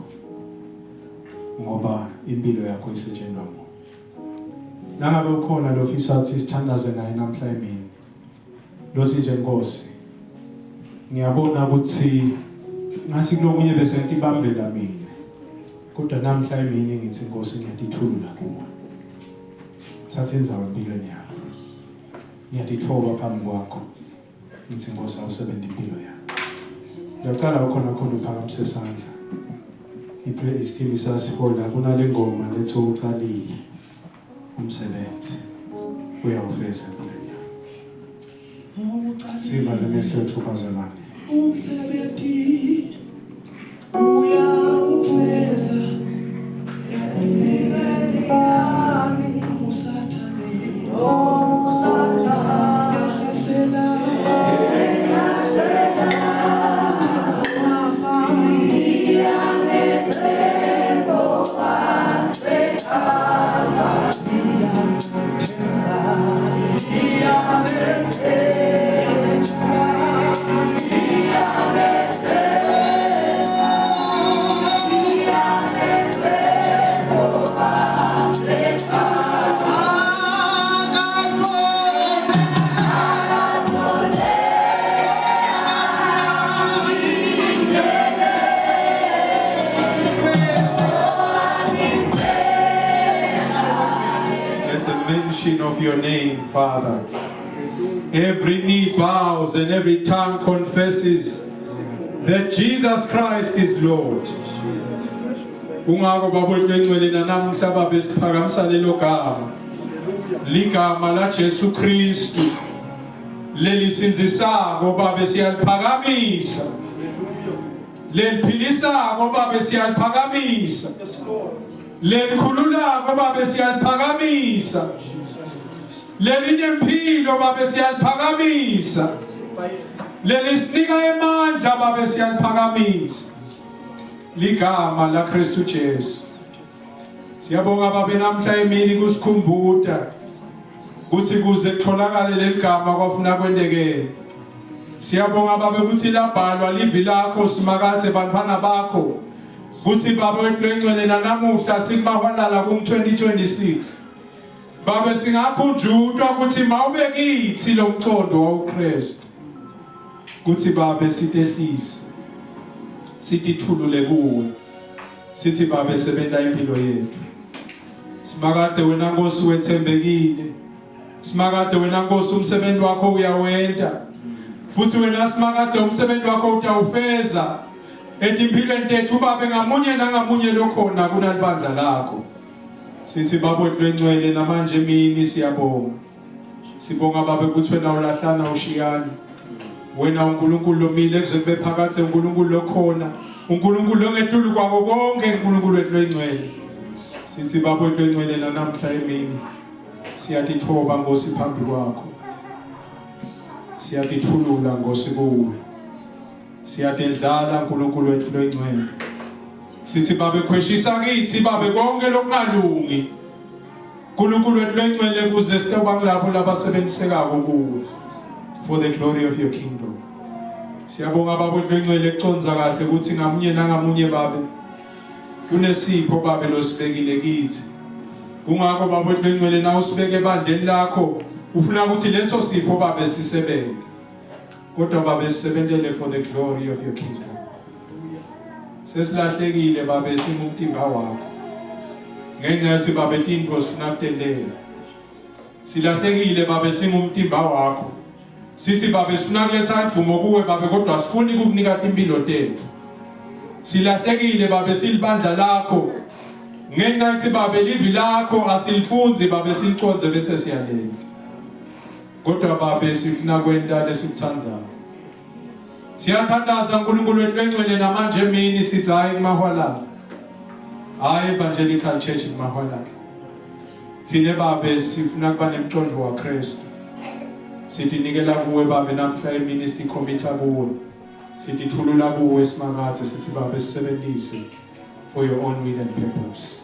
Ngoba impilo yakho isetshenzwa ngo. Nangabe ukhona lo ofisa athi sithandaze naye namhla emini. Lo sinje Nkosi. Ngiyabona ukuthi ngathi kulomunye bese ngitibambela mina. Kodwa namhla emini ngithi Nkosi ngiyatithulula kuwe. Thatha indzawo empilweni yakho. Ngiyatithoba phambi kwakho. Ngithi Nkosi awusebenza impilo yakho. Ngiyacala ukhona uphakamise isandla. Ipraise team isasihola kunale ngoma lethi uqalile umsebenzi uyawufeza empilweni yakho. Siva lemehlo ethu bazalwane. Umsebenzi uyawufeza empilweni yami. Usathane yahlasela of your name, Father. Every knee bows and every tongue confesses that Jesus Christ is Lord. Ungako babethu engcwele namhla babe siphakamisa lelo gama. Ligama la Jesu Kristu. Lelisinzisako babe siyaliphakamisa. Leliphilisako babe siyaliphakamisa. Lelikhululako babe siyaliphakamisa. Lelinempilo babe siyaliphakamisa. Lelisinika emandla babe siyaliphakamisa. Ligama la Kristu Jesu. Siyabonga babe namhla emini kusikhumbuta kuthi kuze kutholakale leligama kwafuna kwendekele. Siyabonga Baba ukuthi labhalwa livi lakho simakathe bantwana bakho. Kuthi Baba wethu lengcwele nanamuhla sikumahwalala kum-2026. Baba singakhunjutwa ukuthi mawube kithi lo mcondo wawuKristu. Kuthi Baba sitehlise. Sitithulule kuwe. Sithi Baba sebenza impilo yethu. Simakathe wena Nkosi wethembekile. Simakathe wena Nkosi umsebenzi wakho uyawenta. Futhi wena simakathe umsebenzi wakho utawufeza. Etimpilweni tethu Baba ngamunye nangamunye lokhona kunalibandla lakho. Sithi Baba wethu lengcwele namanje mini siyabonga. Sibonga Baba ukuthi wena ulahlana ushiyani. Wena uNkulunkulu lomile kuze kube phakathi uNkulunkulu lokhona. uNkulunkulu ongetulu kwako konke uNkulunkulu wethu lengcwele. Sithi Baba wethu lengcwele namhla emini. Siyatithoba Nkosi phambi kwakho. Siyatithulula Nkosi kuwe. Siyatendlala uNkulunkulu wethu lengcwele. Sithi Baba khweshisa kithi Baba konke lokungalungi. uNkulunkulu wethu lengcwele kuze sitoba kulabo labasebenzisekayo kuwe. For the glory of your kingdom. Siyabonga Baba wethu lengcwele kuconza kahle ukuthi ngamunye nangamunye Baba kunesipho Baba losibekile kithi. Kungakho Baba wethu lengcwele na usibeke ebandleni lakho ufuna ukuthi leso sipho Baba sisebenze. Kodwa Baba sisebenzele for the glory of your kingdom. Sesilahlekile Baba singumtimba wakho. Ngenxa yokuthi Baba into sifuna kutendela. Silahlekile Baba singumtimba wakho. Sithi Baba sifuna kuletha idumo kuwe Baba kodwa sifuni ukukunika impilo tethu. Silahlekile Baba silibandla lakho. Ngenxa yokuthi Baba livi lakho asilifunzi Baba siliconze bese siyalenga. Kodwa Baba sifuna kwenta lesikuthandayo. Siyathandaza uNkulunkulu wethu lengcwele namanje emini sithi hayi kumahwala. Hayi Evangelical Church kumahwala. Thine Baba sifuna kuba nemcondo waKristu. Sithi nikela kuwe Baba namhla emini sicommita kuwe. Sithi thulula kuwe simakathe sithi Baba sisebenzise for your own will and purpose.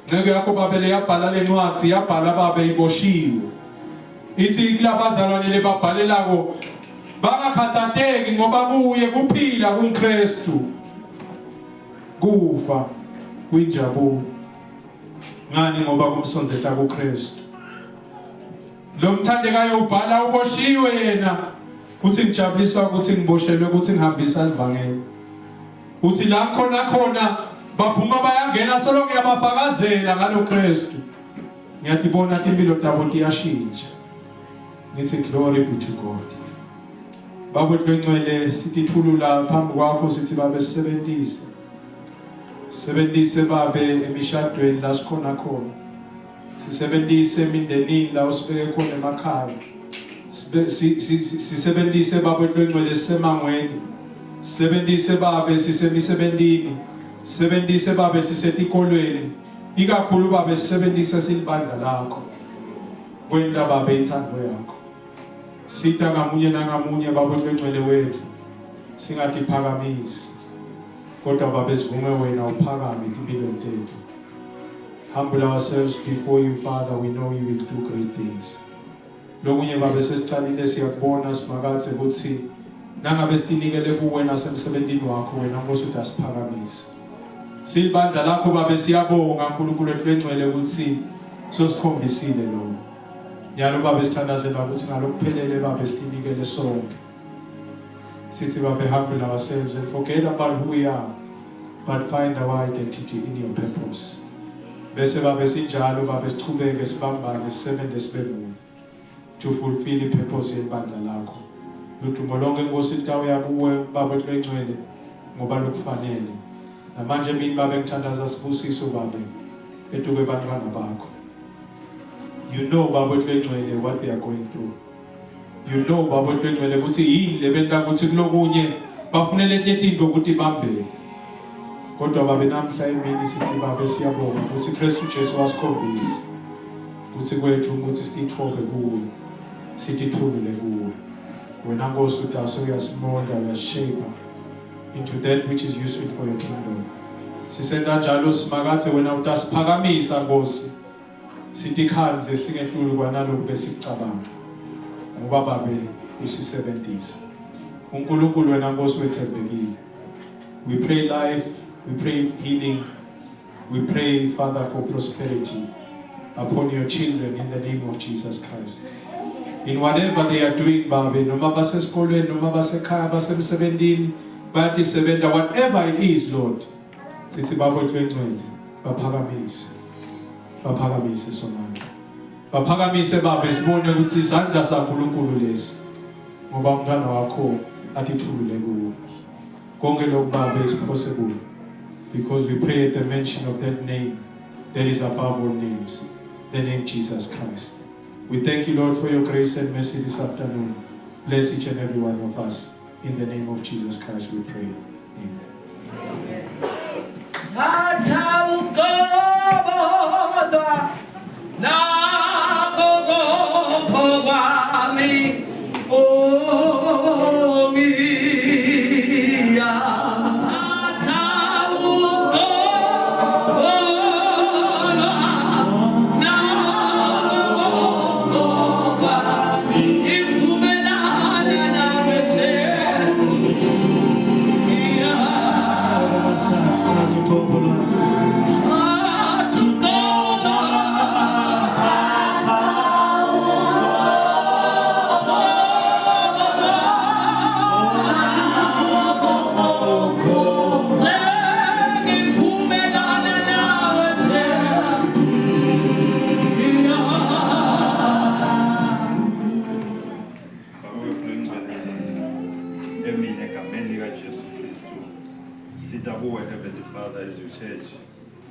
Nceke yakho Baba leyabhala lencwadi yabhala Baba iboshiwe. Ithi kulabazalwane lebabhalelako bangakhathateki ngoba kuye kuphila kuNkristu. Kufa kuyinjabulo. Ngani ngoba kumsonzeta kuKristu. Lo mthandekayo ubhala uboshiwe yena. Uthi ngijabuliswa ukuthi ngiboshelwe ukuthi ngihambisa ivangeli. Uthi la khona baphuma bayangena solonke yabafakazela ngalo Kristu. Ngiyadibona impilo zabo tiyashintsha. Ngithi glory be to God. Baba wethu lengcwele sitithulula phambi kwakho sithi Baba sisebenzise. Sisebenzise Baba emishadweni la sikhona khona. Sisebenzise emindenini la usibeke khona emakhaya. Sisebenzise Baba wethu lengcwele sisemangweni. Sisebenzise Baba sisemisebenzini. Sisebenzise Baba sisetikolweni. Ikakhulu Baba sisebenzise silibandla lakho. Kwenda Baba ithando yakho. Sita ngamunye nangamunye Baba wethu lengcwele wethu. Singatiphakamisi. Kodwa Baba sivume wena uphakame impilo yethu. Humble ourselves before you, Father. We know you will do great things. Lokunye Baba sesicalile siyakubona simakathe ukuthi nangabe sitinikele kuwe nasemsebenzini wakho wena Nkosi utasiphakamisa. Silibandla lakho Baba siyabonga uNkulunkulu wethu lengcwele ukuthi sosikhombisile lo. Yalo Baba sithandazela ukuthi ngalokuphelele Baba sitinikele sonke. Sithi Baba humble ourselves and forget about who we are, but find our identity in your purpose. Bese Baba sinjalo Baba sichubeke sibambane sisebenze sibelungu to fulfill the purpose yebandla lakho. Ludumo lonke Nkosi litawuya kuwe Baba wethu lengcwele ngoba lokufanele. Namanje mina Baba ngithandaza sibusiso Baba etuke bantwana bakho. You know Baba wethu lengcwele what they are going through. You know Baba wethu lengcwele ukuthi yini lebenta ukuthi kulokunye bafunele into ukuthi bambele. Kodwa Baba namhla emini sithi Baba siyabonga ukuthi Kristu Jesu wasikhombisa ukuthi kwethu ukuthi sitithobe kuwe. Sitithulule kuwe. Wena Nkosi utawuso uyasimolda uyashape into that which is useful for your kingdom. Sisenda njalo simakathe wena utasiphakamisa Nkosi. sithi khanze singetulu kwanalokhu besicabanga ngoba babe usisebenzisa uNkulunkulu wena Nkosi wethembekile. We pray life, we pray healing, we pray Father for prosperity upon your children in the name of Jesus Christ. In whatever they are doing, babe, noma basesikolweni noma basekhaya basemsebenzini bayatisebenta, whatever it is, Lord, sithi babo encwele baphakamise somandla, baphakamise babe sibone ukuthi izandla zaNkulunkulu lesi ngoba umntwana wakho atithulule kuwo konke lokhu babe is possible because we pray at the mention of that name that is above all names, the name Jesus Christ. We thank you, Lord, for your grace and mercy this afternoon. Bless each and every one of us. In the name of Jesus Christ we pray. Amen.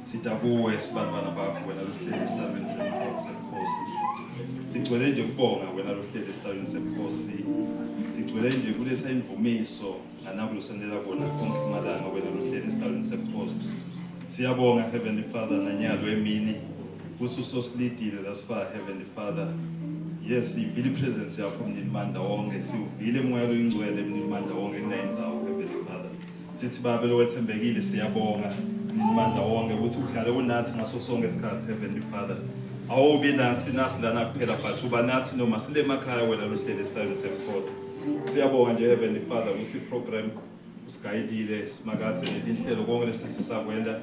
Sitakuwe sibantwana bakho wena luhleli esitabeni semkhosi. Sigcwele nje ukubonga wena luhleli esitabeni semkhosi. Sigcwele nje kuletha imvumiso nganakulusendela kona konke imalanga wena luhleli esitabeni semkhosi. Siyabonga Heavenly Father nanyalo emini kususo silidile thus far Heavenly Father. Yes, sivile presence yakho mnimandla wonke, sivile moya oyingcwele mnimandla wonke kunayinzawo Heavenly Father. Sithi babe lo wethembekile siyabonga mnimandla wonke ukuthi uhlale unathi ngaso sonke isikhathi Heavenly Father. Awubi nathi nasilana kuphela but uba nathi noma sile emakhaya wena lohlele esitabeni semkhosi. Siyabonga nje Heavenly Father ukuthi program usigayidile simakadze netinhlelo konke lesisakwenza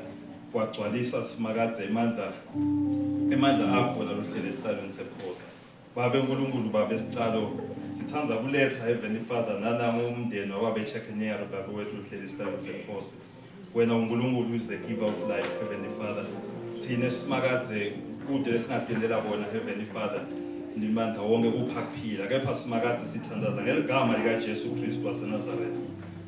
kwagcwalisa simakadze emandla akho la lohlele esitabeni semkhosi. Babe uNkulunkulu babe sicalo sithanza kuletha Heavenly Father nalamo umndeni wababe Checkenero babe wethu lohlele esitabeni semkhosi. Wena uNkulunkulu is the giver of life Heavenly Father. Thina simakadze kude lesingadelela bona Heavenly Father. Nimandla wonke kuphakuphila kepha simakadze sithandaza ngeligama lika Jesu Kristu waseNazaretha.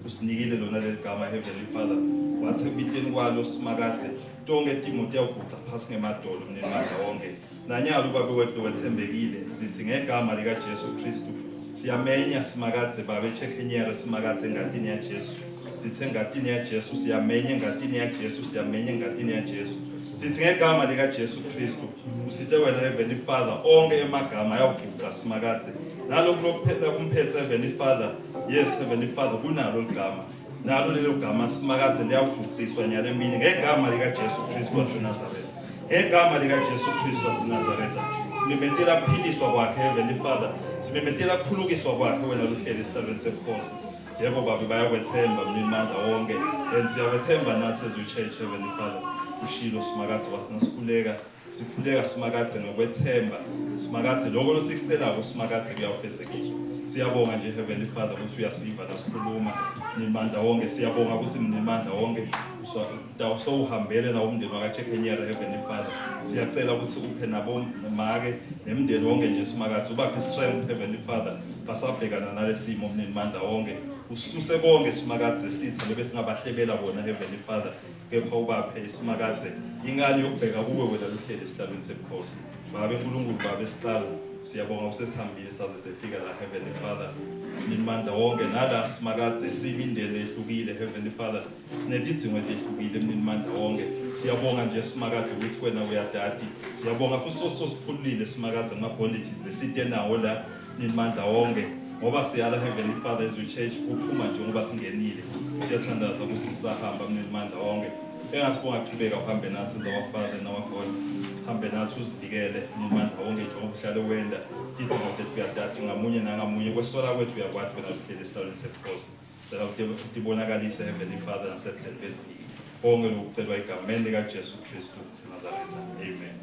Usinikile lona leligama Heavenly Father. Wathi kubiteni kwalo simakadze tonke Timothy awugutha phasi ngemadolo mnimandla wonke. Nanyalo babe wethu wethembekile sithi ngegama lika Jesu Kristu siyamenya simakadze babe Checkenero simakadze ngatini ya Jesu. Sithi ngatini ya Jesu siyamenya ngatini ya Jesu siyamenya ngatini ya Jesu. Sithi ngegama lika Jesu Kristu usithe wena Heavenly Father onke emagama ayawugubha simakadze nalokho lokuphela kumphethe Heavenly Father. Yes Heavenly Father kunalo igama nalo lelo gama simakadze liyagubhiswa nyalo emini ngegama lika Jesu Kristu waseNazaretha. Ngegama lika Jesu Kristu waseNazaretha simemetela kuphiliswa kwakhe Heavenly Father, simemetela kukhulukiswa kwakhe wena lohlele esitabeni semkhosi. Yebo babe bayakwethemba mnimandla wonke and siyawethemba nathi as church Heavenly Father. Ushilo simakadze wasinasikhuleka sikhuleka simakadze ngokwethemba simakadze lokho losikuphelako simakadze kuyawufezekiswa. Siyabonga nje Heavenly Father ukuthi uyasiva nasikhuluma mnimandla wonke. Siyabonga ukuthi mnimandla wonke usawuhambele na umndeni wakaCheckenero Heavenly Father. Siyacela ukuthi uphe nabo make nemndeni wonke nje simakadze ubaphe strength Heavenly Father basabhekana nalesimo mnimandla wonke. Ususe konke simakadze sithi bebe singabahlebela bona Heavenly Father kepha ubaphe simakadze ingane yokubheka kuwe wena lohlele esitabeni semkhosi. Babe uNkulunkulu babe sicala siyabonga usesihambile saze sefika la Heavenly Father mnimandla wonke nala simakadze siyimindeni ehlukile Heavenly Father sinetidzingo ezihlukile mnimandla wonke. Siyabonga nje simakadze ukuthi wena uyadadi. Siyabonga futhi sosikhululile simakadze ngama-bondages leside nawo la mnimandla wonke ngoba siyala Heavenly Father as we church kuphuma nje ngoba singenile. Siyathandaza ukuthi sisahamba mnimandla wonke engasibonga qhubeka uhambe nathi as our Father and our God. Hambe nathi usivikele nimandla wonke njengoba uhlale wenda idingo lethu uyadathi ngamunye nangamunye kwesola kwethu uyakwathi wena uhlele esitawini sekhosi. Cela utibonakalise Heavenly Father nasemthethweni. Bonke lokucelwa egameni likaJesu Kristu waseNazaretha. Amen.